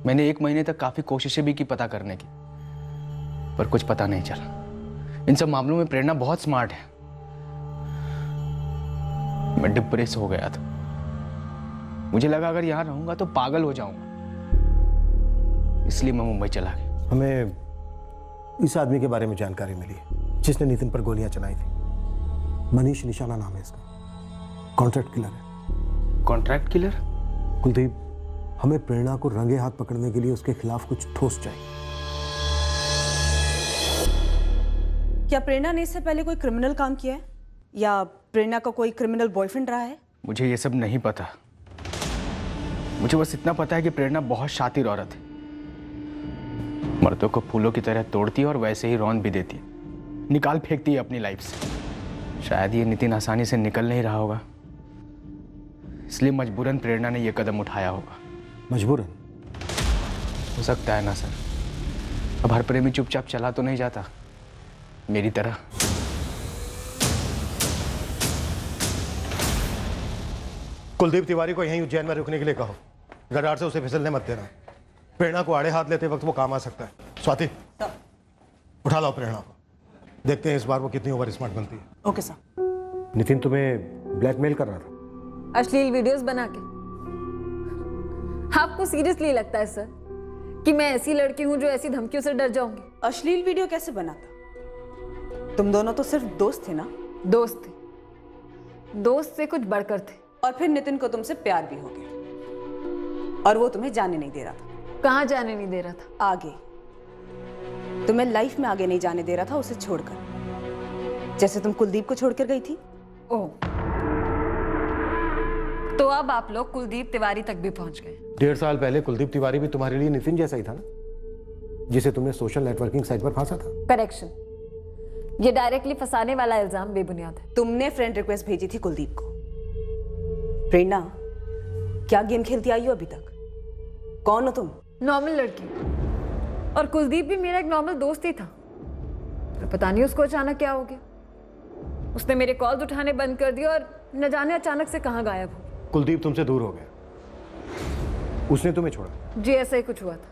मैंने 1 महीने तक काफी कोशिशें भी की पता करने की, पर कुछ पता नहीं चला। इन सब मामलों में प्रेरणा बहुत स्मार्ट है। मैं डिप्रेस हो गया था। मुझे लगा अगर यहां रहूंगा तो पागल हो जाऊंगा, इसलिए मैं मुंबई चला गया। हमें इस आदमी के बारे में जानकारी मिली जिसने नितिन पर गोलियां चलाई थी। मनीष निशाना नाम है इसका। कॉन्ट्रैक्ट किलर है। Contract killer? कुलदीप, हमें प्रेरणा को रंगे हाथ पकड़ने के लिए उसके खिलाफ कुछ ठोस चाहिए। क्या प्रेरणा ने इससे पहले कोई क्रिमिनल काम किया है, या प्रेरणा का कोई क्रिमिनल बॉयफ्रेंड रहा है? मुझे ये सब नहीं पता। मुझे बस इतना पता है कि प्रेरणा बहुत शातिर औरत है। मर्दों को फूलों की तरह तोड़ती है और वैसे ही रौंद भी देती है, निकाल फेंकती है अपनी लाइफ से। शायद ये नितिन आसानी से निकल नहीं रहा होगा, इसलिए मजबूरन प्रेरणा ने यह कदम उठाया होगा। मजबूरन? हो सकता है ना सर। अब हर प्रेमी चुपचाप चला तो नहीं जाता मेरी तरह। कुलदीप तिवारी को यहीं उज्जैन में रुकने के लिए कहो। गडार से उसे फिसलने मत देना। प्रेरणा को आड़े हाथ लेते वक्त वो काम आ सकता है। स्वाति, उठा लाओ प्रेरणा को। देखते हैं इस बार वो कितनी ओवर स्मार्ट बनती है। Okay sir. नितिन तुम्हें ब्लैकमेल कर रहा था? अश्लील वीडियोस बना के। आपको सीरियसली लगता है सर कि मैं ऐसी लड़की हूं जो ऐसी धमकियों से डर जाऊंगी? अश्लील वीडियो कैसे बनाता? तुम दोनों तो सिर्फ दोस्त थे ना? दोस्त थे, दोस्त से कुछ बढ़कर थे। और फिर नितिन को तुमसे प्यार भी हो गया, और वो तुम्हें जाने नहीं दे रहा था। कहाँ जाने नहीं दे रहा था? आगे। तुम्हें लाइफ में आगे नहीं जाने दे रहा था उसे छोड़कर, जैसे तुम कुलदीप को छोड़कर गई थी। ओह, तो अब आप लोग कुलदीप तिवारी तक भी पहुंच गए। 1.5 साल पहले कुलदीप तिवारी भी तुम्हारे लिए नितिन जैसा ही था ना, जिसे तुमने सोशल नेटवर्किंग साइट पर फांसा था। करेक्शन, ये डायरेक्टली फंसाने वाला इल्जाम बेबुनियाद है। तुमने फ्रेंड रिक्वेस्ट भेजी थी कुलदीप को। प्रेरणा, क्या गेम खेलती आई हो अभी तक? कौन हो तुम? नॉर्मल लड़की, और कुलदीप भी मेरा एक नॉर्मल दोस्त ही था। पर पता नहीं उसको अचानक क्या हो गया। उसने मेरे कॉल्स उठाने बंद कर दिए और न जाने अचानक से कहाँ गायब हो। कुलदीप तुमसे दूर हो गया, उसने तुम्हें छोड़ा? जी ऐसा ही कुछ हुआ था।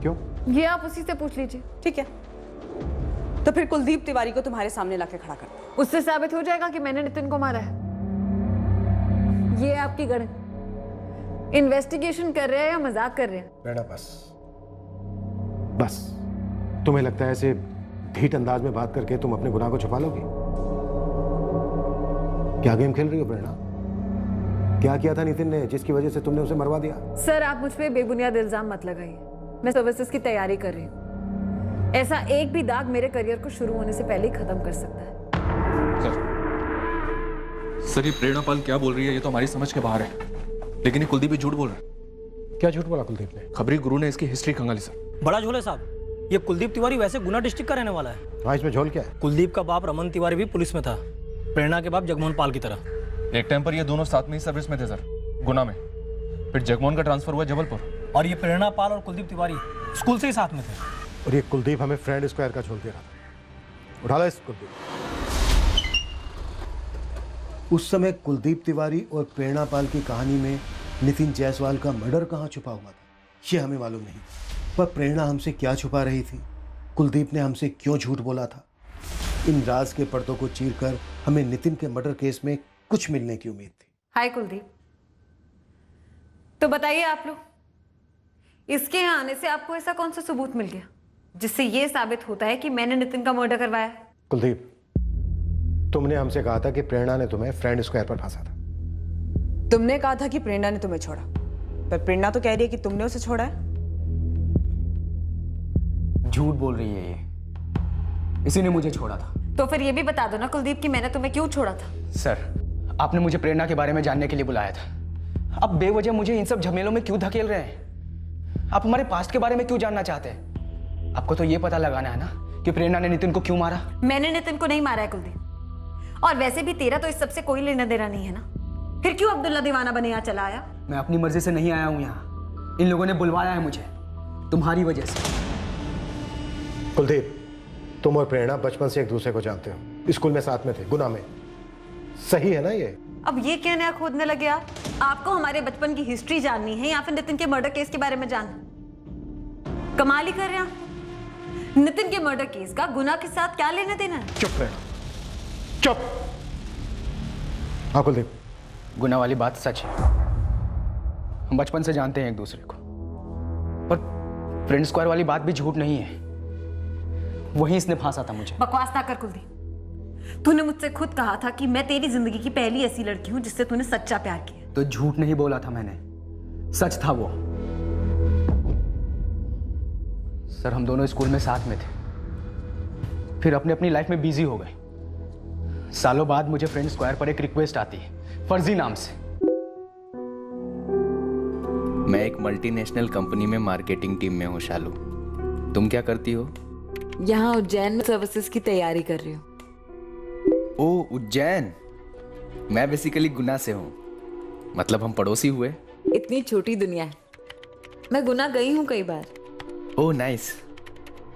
क्यों? ये आप उसी से पूछ लीजिए। ठीक है, तो फिर कुलदीप तिवारी को तुम्हारे सामने लाके खड़ा कर दो। उससे साबित हो जाएगा कि मैंने नितिन को मारा है। ये आपकी गणित इन्वेस्टिगेशन कर रहे हैं या मजाक कर रहे हैं? प्रेरणा, बस तुम्हें लगता है ऐसे ढीठ अंदाज में बात करके तुम अपने गुनाह को छुपा लोगी? क्या गेम खेल रही हो प्रेरणा? क्या किया था नितिन ने जिसकी वजह से तुमने उसे मरवा दिया? सर, आप मुझ पे बेबुनियाद इल्जाम मत लगाइए। मैं सर्विसेज की तैयारी कर रही हूँ। ऐसा एक भी दाग मेरे करियर को शुरू होने से पहले ही खत्म कर सकता है। सर, ये प्रेरणा पाल क्या बोल रही है ये तो हमारी समझ के बाहर है, लेकिन ये कुलदीप भी झूठ बोल रहा है। क्या झूठ बोला कुलदीप ने? खबरी गुरु ने इसकी हिस्ट्री खंगाली सर। बड़ा झोल है साहब। ये कुलदीप तिवारी वैसे गुना डिस्ट्रिक्ट का रहने वाला है। हाँ, इसमें झोल क्या है? कुलदीप का बाप रमन तिवारी भी पुलिस में था, प्रेरणा के बाप जगमोहन पाल की तरह। एक टाइम पर ये दोनों साथ में ही सर्विस में थे सर, गुना में। फिर जगमोहन का ट्रांसफर हुआ जबलपुर। और ये प्रेरणा पाल और कुलदीप तिवारी स्कूल से ही साथ में थे। और ये कुलदीप हमें फ्रेंड स्क्वायर का झोल दे रहा था। उठा लो इस कुलदीप। उस समय कुलदीप तिवारी और प्रेरणा पाल की कहानी में नितिन जायसवाल का मर्डर कहाँ छुपा हुआ था, ये हमें मालूम नहीं। पर प्रेरणा हमसे क्या छुपा रही थी, कुलदीप ने हमसे क्यों झूठ बोला था, इन राज के पर्दों को चीरकर हमें नितिन के मर्डर केस में कुछ मिलने की उम्मीद थी। हाय कुलदीप, तो बताइए आप लोग, इसके यहाँ आने से आपको ऐसा कौन सा सबूत मिल गया जिससे ये साबित होता है कि मैंने नितिन का मर्डर करवाया है? कुलदीप, तुमने हमसे कहा था कि प्रेरणा ने तुम्हें फ्रेंड स्क्वायर पर फांसा था। तुमने कहा था कि प्रेरणा ने तुम्हें छोड़ा, पर प्रेरणा तो कह रही है कि तुमने उसे छोड़ा है। झूठ बोल रही है ये, इसी ने मुझे छोड़ा था। तो फिर ये भी बता दो ना कुलदीप कि मैंने तुम्हें क्यों छोड़ा था। सर, आपने मुझे प्रेरणा के बारे में जानने के लिए बुलाया था। अब बेवजह मुझे इन सब झमेलों में क्यों धकेल रहे हैं? आप हमारे पास्ट के बारे में क्यों जानना चाहते हैं? आपको तो ये पता लगाना है ना कि प्रेरणा ने नितिन को क्यों मारा। मैंने नितिन को नहीं मारा है कुलदीप, और वैसे भी तेरा तो इस सबसे कोई लेना देना नहीं है ना। फिर क्यों अब्दुल्ला दीवाना बने यहाँ चला आया? मैं अपनी मर्जी से नहीं आया हूँ यहाँ, इन लोगों ने बुलवाया है मुझे, तुम्हारी वजह से। कुलदीप, तुम और प्रेरणा बचपन से एक दूसरे को जानते हो। स्कूल में साथ में थे, गुना में। सही है ना ये? अब ये क्या नया खोदने लगे आप? आपको हमारे बचपन की हिस्ट्री जाननी है या फिर नितिन के मर्डर केस के बारे में जानना? कमाल ही कर रहे हैं आप। नितिन के मर्डर केस का गुना के साथ क्या लेना देना है? चुप रहे, चुप। हाँ कुलदीप, गुना वाली बात सच है। हम बचपन से जानते हैं एक दूसरे को, और फ्रेंड स्क्वायर वाली बात भी झूठ नहीं है। वहीं इसने फांसा था मुझे। बकवास ना कर कुलदीप। तूने मुझसे खुद कहा था कि मैं तेरी जिंदगी की पहली ऐसी लड़की हूं जिससे तूने सच्चा प्यार किया। तो झूठ नहीं बोला था मैंने, सच था वो। सर, हम दोनों स्कूल में साथ में थे, फिर अपनी अपनी लाइफ में बिजी हो गए। सालों बाद मुझे फ्रेंड स्क्वायर पर एक रिक्वेस्ट आती है, फर्जी नाम से। मैं एक मल्टीनेशनल कंपनी में मार्केटिंग टीम में हूँ शालू। तुम क्या करती हो? यहाँ उज्जैन में सर्विसेज की तैयारी कर रही हूँ। ओह, उज्जैन। मैं बेसिकली गुना से हूँ, मतलब हम पड़ोसी हुए। इतनी छोटी दुनिया है। मैं गुना गई हूँ कई बार। Oh nice.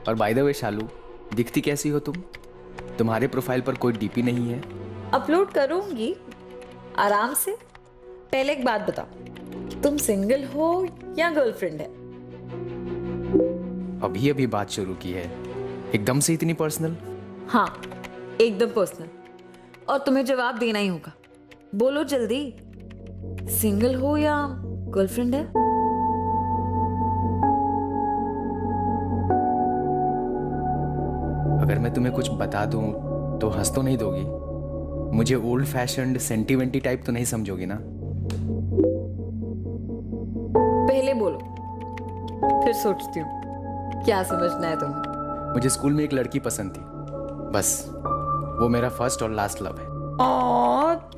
और बाय द वे शालू, दिखती कैसी हो तुम? तुम्हारे प्रोफाइल पर कोई डीपी नहीं है। अपलोड करूंगी आराम से। पहले एक बात बताओ, तुम सिंगल हो या गर्लफ्रेंड है? अभी अभी बात शुरू की है, एकदम से इतनी पर्सनल? हाँ, एकदम पर्सनल। और तुम्हें जवाब देना ही होगा। बोलो जल्दी, सिंगल हो या गर्लफ्रेंड है? अगर मैं तुम्हें कुछ बता दूं तो हंस तो नहीं दोगी? मुझे ओल्ड फैशन्ड सेंटिमेंटी टाइप तो नहीं समझोगी ना? पहले बोलो, फिर सोचती हूँ क्या समझना है तुम्हें। मुझे स्कूल में एक लड़की पसंद थी, बस वो मेरा फर्स्ट और लास्ट लव है।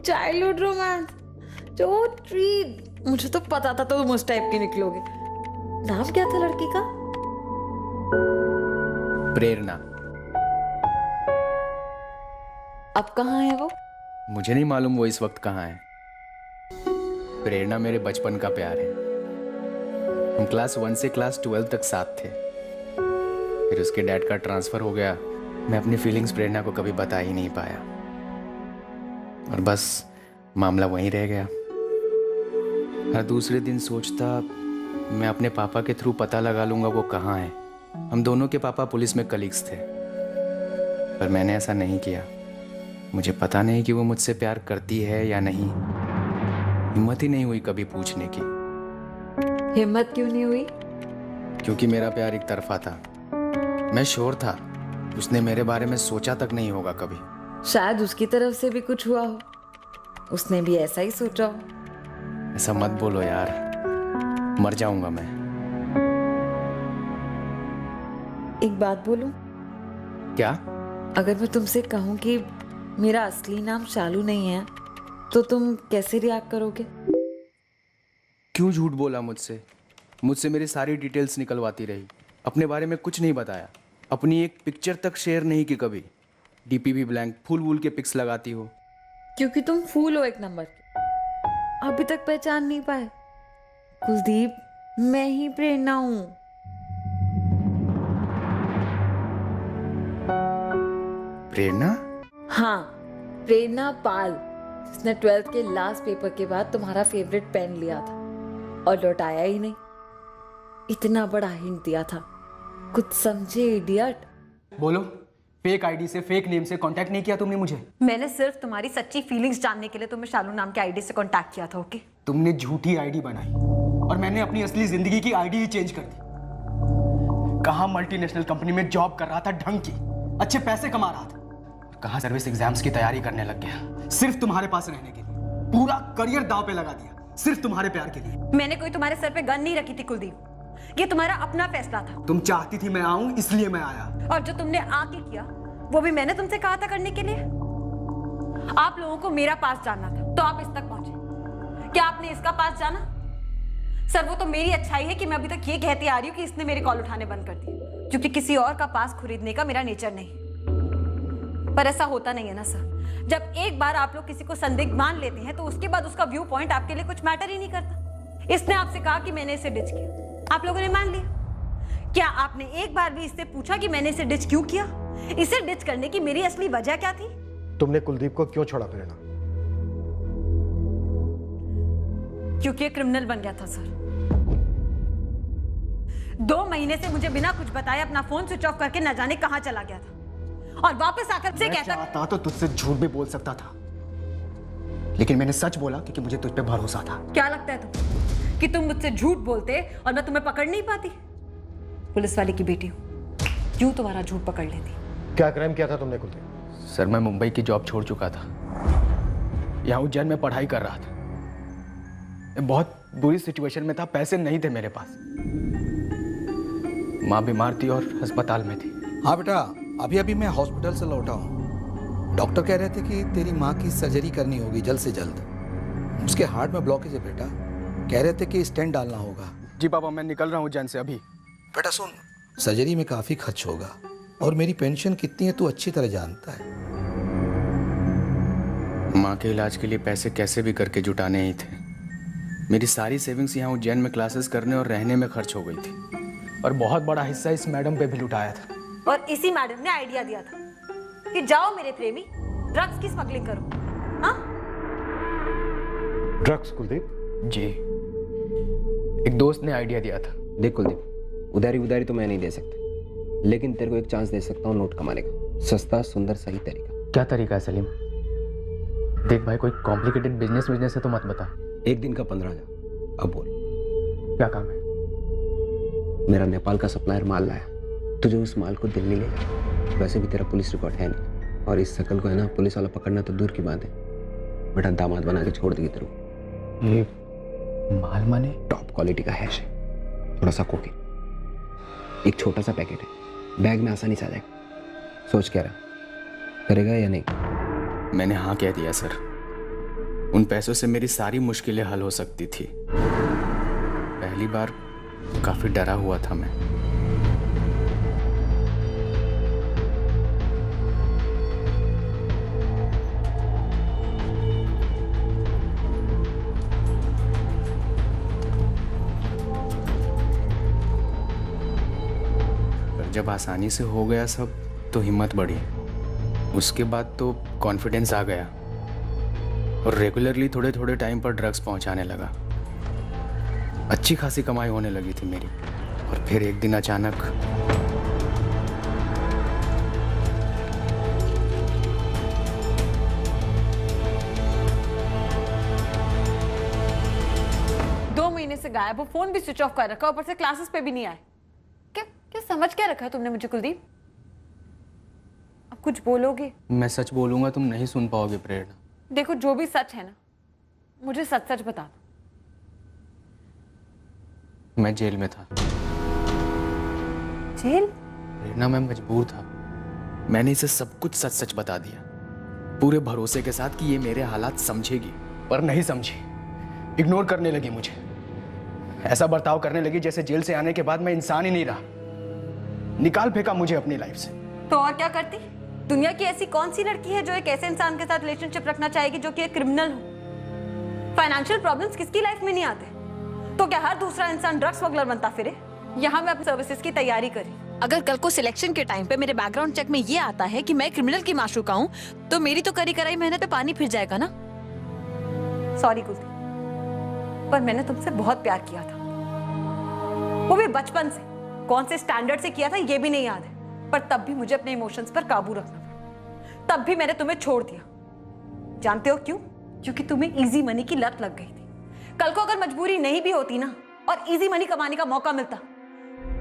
चाइल्डहुड रोमांस, जो ट्रीट। मुझे तो पता था तुम उस टाइप के निकलोगे। नाम क्या था लड़की का? प्रेरणा। अब कहाँ है वो? मुझे नहीं मालूम वो इस वक्त कहाँ है। प्रेरणा मेरे बचपन का प्यार है। हम क्लास 1 से क्लास 12 तक साथ थे, फिर उसके डैड का ट्रांसफर हो गया। मैं अपनी फीलिंग्स प्रेरणा को कभी बता ही नहीं पाया, और बस मामला वहीं रह गया। हर दूसरे दिन सोचता मैं अपने पापा के थ्रू पता लगा लूंगा वो कहाँ है। हम दोनों के पापा पुलिस में कलीग्स थे, पर मैंने ऐसा नहीं किया। मुझे पता नहीं कि वो मुझसे प्यार करती है या नहीं। हिम्मत ही नहीं हुई कभी पूछने की। हिम्मत क्यों नहीं हुई? क्योंकि मेरा प्यार एक तरफा था। मैं श्योर था उसने मेरे बारे में सोचा तक नहीं होगा कभी। शायद उसकी तरफ से भी कुछ हुआ हो, उसने भी ऐसा ही सोचा हो। ऐसा मत बोलो यार, मर जाऊंगा मैं। एक बात बोलूं? क्या? अगर मैं तुमसे कहूं कि मेरा असली नाम शालू नहीं है, तो तुम कैसे रिएक्ट करोगे? क्यों झूठ बोला मुझसे? मुझसे मेरी सारी डिटेल्स निकलवाती रही, अपने बारे में कुछ नहीं बताया, अपनी एक पिक्चर तक शेयर नहीं की कभी। डीपी भी ब्लैंक, फूल वूल के पिक्स लगाती हो। क्योंकि तुम फूल हो एक नंबर के। अभी तक पहचान नहीं पाए? कुलदीप, मैं ही प्रेरणा हूं। प्रेरणा? हाँ, प्रेरणा पाल, जिसने 12th के लास्ट पेपर के बाद तुम्हारा फेवरेट पेन लिया था और लौटाया ही नहीं। इतना बड़ा हिंट दिया था, कुछ समझे इडियट? बोलो, फेक आईडी से, फेक नेम से कांटेक्ट नहीं किया तुमने मुझे? मैंने सिर्फ तुम्हारी सच्ची फीलिंग्स जानने के लिए तुम्हें शालू नाम के आईडी से कांटेक्ट किया था। ओके? तुमने झूठी आईडी बनाई और मैंने अपनी असली जिंदगी की आईडी ही चेंज कर दी। कहाँ मल्टीनेशनल कंपनी में जॉब कर रहा था ढंग की, अच्छे पैसे कमा रहा था, कहाँ सर्विस एग्जाम्स की तैयारी करने लग गया सिर्फ तुम्हारे पास रहने के लिए। पूरा करियर दांव पे लगा दिया सिर्फ तुम्हारे प्यार के लिए। मैंने कोई तुम्हारे सर पे गन नहीं रखी थी कुलदीप, ये तुम्हारा अपना फैसला था। तुम चाहती थी मैं आऊं, इसलिए मैं आया। और जो तुमने आके किया वो भी मैंने तुमसे कहा था करने के लिए। आप लोगों को मेरा पास जानना था तो आप इस तक पहुंचे। क्या आपने इसका पास जाना? सर, वो तो मेरी अच्छाई है कि मैं अभी तक ये कहती आ रही हूँ कि इसने मेरे कॉल उठाने बंद कर दिए, क्योंकि किसी और का पास खरीदने का मेरा नेचर नहीं। पर ऐसा होता नहीं है ना सर। जब एक बार आप लोग किसी को संदिग्ध मान लेते हैं तो उसके बाद उसका व्यू पॉइंट आपके लिए कुछ मैटर ही नहीं करता। इसने आपसे कहा कि मैंने इसे डिच किया, आप लोगों ने मान लिया। क्या आपने एक बार भी इससे पूछा कि मैंने इसे डिच क्यों किया? इसे डिच करने की मेरी असली वजह क्या थी? तुमने कुलदीप को क्यों छोड़ा प्रेरणा? क्योंकि ये क्रिमिनल बन गया था सर। 2 महीने से मुझे बिना कुछ बताए अपना फोन स्विच ऑफ करके न जाने कहां चला गया था और वापस आकर से कहता चाहता तो तुझसे झूठ भी बोल सकता था, लेकिन मैंने सच बोला क्योंकि मुझे तुझ पे भरोसा था। क्या लगता है तुम कि तुम मुझसे झूठ बोलते और मैं तुम्हें पकड़ नहीं पाती? पुलिस वाले की बेटी हूं, क्यों तुम्हारा झूठ पकड़ लेती? क्या क्राइम किया था तुमने कुलदीप? सर मैं मुंबई की जॉब छोड़ चुका था, यहाँ उज्जैन में पढ़ाई कर रहा था। मैं बहुत बुरी सिचुएशन में था, पैसे नहीं थे मेरे पास, माँ बीमार थी और अस्पताल में थी। हाँ बेटा, अभी अभी मैं हॉस्पिटल से लौटा हूँ। डॉक्टर कह रहे थे कि तेरी माँ की सर्जरी करनी होगी जल्द से जल्द। उसके हार्ट में ब्लॉकेज है बेटा, कह रहे थे कि स्टेंट डालना होगा। जी पापा, मैं निकल रहा हूँ उज्जैन से अभी। बेटा सुन, सर्जरी में काफी खर्च होगा और मेरी पेंशन कितनी है तू अच्छी तरह जानता है। माँ के इलाज के लिए पैसे कैसे भी करके जुटाने ही थे। मेरी सारी सेविंग्स यहाँ उज्जैन में क्लासेस करने और रहने में खर्च हो गई थी, और बहुत बड़ा हिस्सा इस मैडम पे भी लुटाया था। और इसी मैडम ने आइडिया दिया था कि जाओ मेरे प्रेमी, ड्रग्स की स्मगलिंग करो। हाँ? ड्रग्स कुलदीप? जी, एक दोस्त ने आइडिया दिया था। देख कुलदीप, उधारी तो मैं नहीं दे सकता, लेकिन तेरे को एक चांस दे सकता हूँ नोट कमाने का। सस्ता, सुंदर, सही तरीका। क्या तरीका है सलीम? देख भाई, कोई कॉम्प्लिकेटेड बिजनेस है तो मत बता। 1 दिन का 15,000। अब बोल क्या काम है? मेरा नेपाल का सप्लायर माल लाया, तुझे उस माल को दिल्ली ले जा। वैसे भी तेरा पुलिस रिकॉर्ड है नहीं, और इस शकल को है ना पुलिस वाला पकड़ना तो दूर की बात है। बेटा दामाद बना के छोड़ देगी तेरे को। ये माल माने? टॉप क्वालिटी का हैश है, थोड़ा सा कोकेन। एक छोटा सा पैकेट है, बैग में आसानी से आ जाएगा। सोच क्या रहा, करेगा या नहीं? मैंने हाँ कह दिया सर। उन पैसों से मेरी सारी मुश्किलें हल हो सकती थी। पहली बार काफी डरा हुआ था मैं। पर जब आसानी से हो गया सब तो हिम्मत बढ़ी। उसके बाद तो कॉन्फिडेंस आ गया और रेगुलरली थोड़े थोड़े टाइम पर ड्रग्स पहुंचाने लगा। अच्छी खासी कमाई होने लगी थी मेरी। और फिर एक दिन अचानक से गायब हो, फोन भी स्विच ऑफ कर रखा, ऊपर से क्लासेस पे भी नहीं आए। क्या क्या समझ क्या रखा है तुमने मुझे कुलदीप? अब कुछ बोलोगे? मैं सच बोलूंगा तुम नहीं सुन पाओगे प्रेरणा। देखो जो भी सच है ना, मुझे सच सच बता दो। मैं जेल में था। जेल? प्रेरणा मैं मजबूर था। मैंने इसे सब कुछ सच सच बता दिया, पूरे भरोसे के साथ कि ये मेरे हालात समझेगी। पर नहीं समझी, इग्नोर करने लगी मुझे। ऐसा बर्ताव करने लगी जैसे जेल से आने के बाद मैं इंसान ही नहीं रहा। निकाल फेंका मुझे अपनी लाइफ से। तो और क्या करती? दुनिया की ऐसी कौन सी लड़की है जो एक ऐसे इंसान के साथ रिलेशनशिप रखना चाहेगी जो कि एक क्रिमिनल हो? फाइनेंशियल प्रॉब्लम्स किसकी लाइफ में नहीं आते? तो क्या हर दूसरा इंसान ड्रग्स स्मगलर बनता फिरे? यहाँ मैं अपनी सर्विसेज की तैयारी करी। अगर कल को सिलेक्शन के टाइम पे मेरे बैकग्राउंड चेक में ये आता है कि मैं क्रिमिनल की माशूका हूँ, तो मेरी तो करी कराई मेहनत पे पानी फिर जाएगा ना। सॉरी कुलदीप, पर मैंने तुमसे बहुत प्यार किया था, वो भी बचपन से। कौन से स्टैंडर्ड से किया था ये भी नहीं याद है, पर तब भी मुझे अपने इमोशंस पर काबू रखना पड़ा। तब भी मैंने तुम्हें छोड़ दिया। जानते हो क्यों? क्योंकि तुम्हें इजी मनी की लत लग गई थी। कल को अगर मजबूरी नहीं भी होती ना और इजी मनी कमाने का मौका मिलता,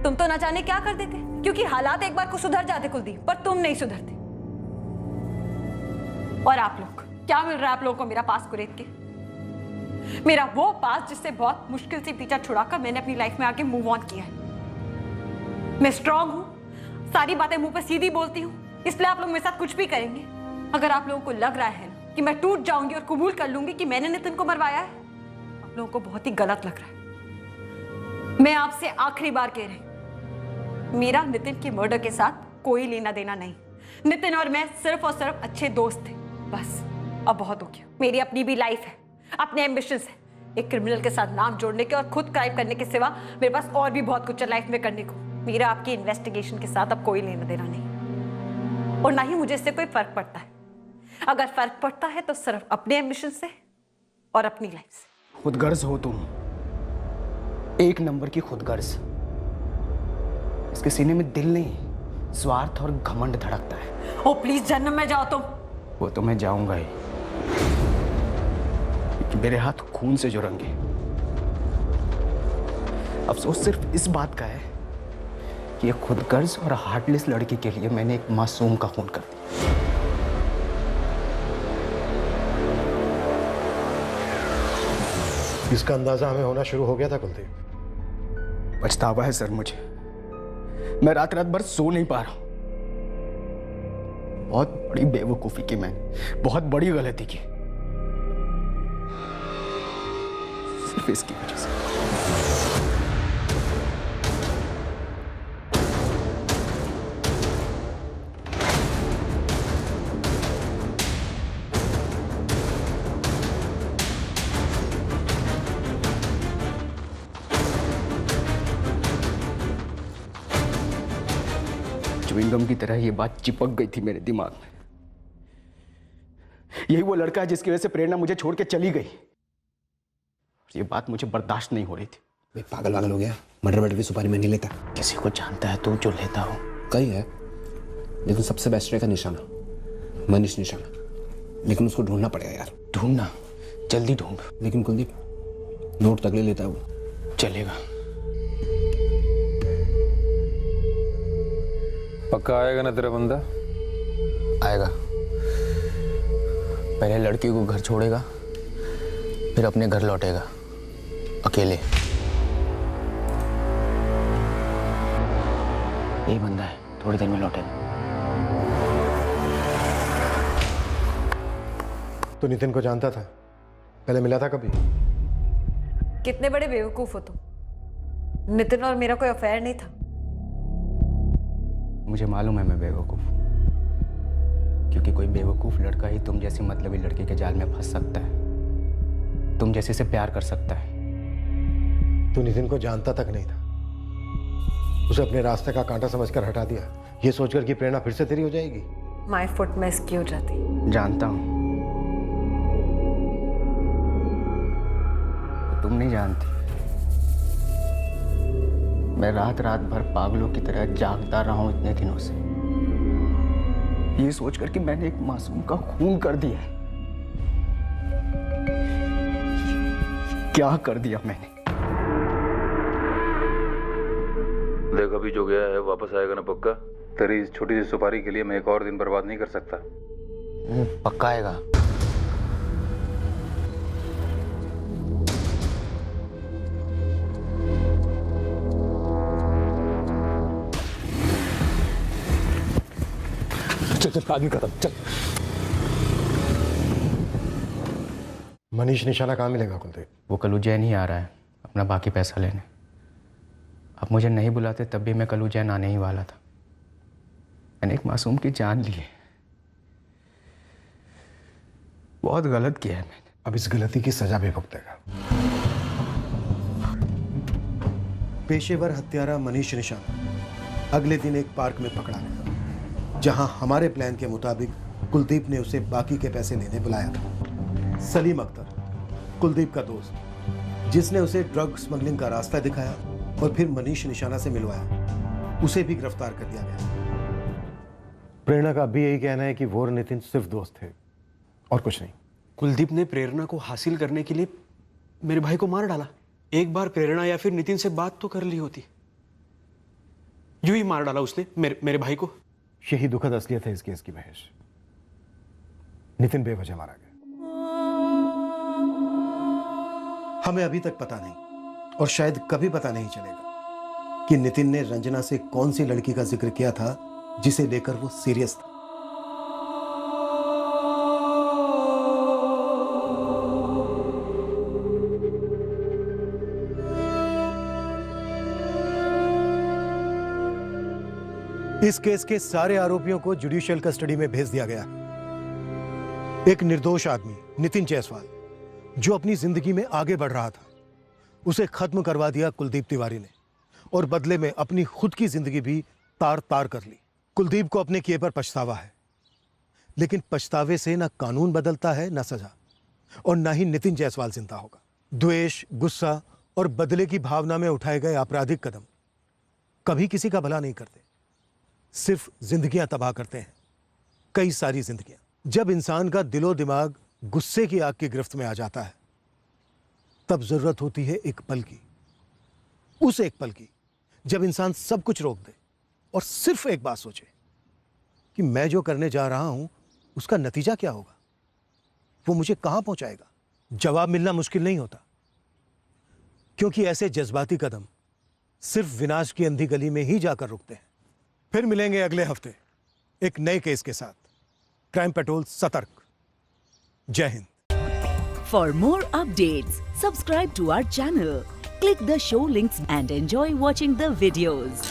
तुम तो ना जाने क्या कर देते। क्योंकि हालात एक बार को सुधर जाते कुलदीप, पर तुम नहीं सुधरते। और आप लोग, क्या मिल रहा है आप लोगों को मेरा पास को रेत के? मेरा वो पास जिससे बहुत मुश्किल से पीछा छुड़ाकर मैंने अपनी लाइफ में आगे मूव ऑन किया है। मैं स्ट्रांग हूं, सारी बातें मुंह पे सीधी बोलती हूं, इसलिए आप लोग मेरे साथ कुछ भी करेंगे। अगर आप लोगों को लग रहा है कि मैं टूट जाऊंगी और कबूल कर लूंगी कि मैंने नितिन को मरवाया है, आप लोगों को बहुत ही गलत लग रहा है। मैं आपसे आखिरी बार कह रही, मेरा नितिन के मर्डर के साथ कोई लेना देना नहीं। नितिन और मैं सिर्फ और सिर्फ अच्छे दोस्त थे, बस। अब बहुत हो गया। मेरी अपनी भी लाइफ है, अपने एम्बिशंस है। एक क्रिमिनल के साथ नाम जोड़ने के और खुद क्राइम करने के सिवा मेरे पास और भी बहुत कुछ है लाइफ में करने को। मेरा आपकी इन्वेस्टिगेशन के साथ अब कोई लेना देना नहीं, और ना ही मुझे इससे कोई फर्क पड़ता है। अगर फर्क पड़ता है तो सिर्फ अपने एम्बिशन से और अपनी लाइफ से। खुदगर्ज हो तुम, एक नंबर की खुदगर्ज। इसके सीने में दिल नहीं, स्वार्थ और घमंड धड़कता है। ओ प्लीज जन्म में जाओ तुम। वो तो मैं जाऊंगा ही, मेरे हाथ खून से जो रंगे। अफसोस सिर्फ इस बात का है कि ये खुदगर्ज और हार्टलेस लड़की के लिए मैंने एक मासूम का खून कर दिया। इसका अंदाजा हमें होना शुरू हो गया था कुलदीप। पछतावा है सर मुझे, मैं रात रात भर सो नहीं पा रहा हूं। बहुत बड़ी बेवकूफी की मैंने, बहुत बड़ी गलती की, सिर्फ इसकी वजह से। च्युइंगम की तरह ये बात चिपक गई थी मेरे दिमाग में। यही वो लड़का है जिसकी वजह से प्रेरणा मुझे छोड़ के चली गई। ये बात मुझे बर्दाश्त नहीं हो रही थी। भाई पागल हो गया, मर्डर की सुपारी मैं नहीं लेता। किसी को जानता है तो जो लेता हो। कई है, लेकिन सबसे बेस्ट रहेगा निशाना, मनीष निशाना। लेकिन उसको ढूंढना पड़ेगा यार। ढूंढना? जल्दी ढूंढ। लेकिन कुलदीप नोट तक ले लेता है वो। चलेगा। पक्का आएगा ना तेरा बंदा? आएगा। पहले लड़की को घर छोड़ेगा, फिर अपने घर लौटेगा अकेले। यही बंदा है, थोड़ी देर में लौटेगा। तो नितिन को जानता था? पहले मिला था कभी? कितने बड़े बेवकूफ हो तुम। नितिन और मेरा कोई अफेयर नहीं था। मुझे मालूम है मैं बेवकूफ, क्योंकि कोई बेवकूफ लड़का ही तुम जैसी मतलबी लड़की के जाल में फंस सकता है, तुम जैसे से प्यार कर सकता है। तू नितिन को जानता तक नहीं था, उसे अपने रास्ते का कांटा समझकर हटा दिया, ये सोचकर कि प्रेरणा फिर से तेरी हो जाएगी। माय फुट में इसकी हो जाती। जानता हूं, तुम नहीं जानती। मैं रात रात भर पागलों की तरह जागता रहा हूं इतने दिनों से, ये सोचकर कि मैंने एक मासूम का खून कर दिया है। क्या कर दिया मैंने? देख अभी जो गया है वापस आएगा ना पक्का? तेरी इस छोटी सी सुपारी के लिए मैं एक और दिन बर्बाद नहीं कर सकता। पक्का आएगा। चल चल आदमी खत्म, चल। मनीष निशाना कहाँ मिलेगा कुलदीप? वो कल उज्जैन ही आ रहा है अपना बाकी पैसा लेने। अब मुझे नहीं बुलाते तब भी मैं कल उज्जैन आने ही वाला था। मैंने एक मासूम की जान ली है, बहुत गलत किया है मैंने। अब इस गलती की सजा भी भुगतेगा। पेशेवर हत्यारा मनीष निशाना अगले दिन एक पार्क में पकड़ा गया, जहां हमारे प्लान के मुताबिक कुलदीप ने उसे बाकी के पैसे लेने बुलाया था। सलीम अख्तर, कुलदीप का दोस्त, जिसने उसे ड्रग स्मगलिंग का रास्ता दिखाया और फिर मनीष निशाना से मिलवाया, उसे भी गिरफ्तार कर दिया गया। प्रेरणा का भी यही कहना है कि वो और नितिन सिर्फ दोस्त थे और कुछ नहीं। कुलदीप ने प्रेरणा को हासिल करने के लिए मेरे भाई को मार डाला। एक बार प्रेरणा या फिर नितिन से बात तो कर ली होती, यूं ही मार डाला उसने मेरे भाई को। यही दुखद असलियत है इस केस की महेश। नितिन बेवजह मारा गया। हमें अभी तक पता नहीं और शायद कभी पता नहीं चलेगा कि नितिन ने रंजना से कौन सी लड़की का जिक्र किया था जिसे लेकर वो सीरियस था। इस केस के सारे आरोपियों को जुडिशियल कस्टडी में भेज दिया गया। एक निर्दोष आदमी नितिन जायसवाल, जो अपनी जिंदगी में आगे बढ़ रहा था, उसे खत्म करवा दिया कुलदीप तिवारी ने और बदले में अपनी खुद की जिंदगी भी तार तार कर ली। कुलदीप को अपने किए पर पछतावा है, लेकिन पछतावे से ना कानून बदलता है ना सजा, और ना ही नितिन जायसवाल जिंदा होगा। द्वेष, गुस्सा और बदले की भावना में उठाए गए आपराधिक कदम कभी किसी का भला नहीं करते, सिर्फ जिंदगियां तबाह करते हैं, कई सारी जिंदगियां। जब इंसान का दिलो दिमाग गुस्से की आग की गिरफ्त में आ जाता है, तब जरूरत होती है एक पल की, उस एक पल की जब इंसान सब कुछ रोक दे और सिर्फ एक बात सोचे कि मैं जो करने जा रहा हूं उसका नतीजा क्या होगा, वो मुझे कहां पहुंचाएगा। जवाब मिलना मुश्किल नहीं होता, क्योंकि ऐसे जज्बाती कदम सिर्फ विनाश की अंधी गली में ही जाकर रुकते हैं। फिर मिलेंगे अगले हफ्ते एक नए केस के साथ। क्राइम पेट्रोल सतर्क। जय Hind. For more updates, subscribe to our channel, click the show links and enjoy watching the videos.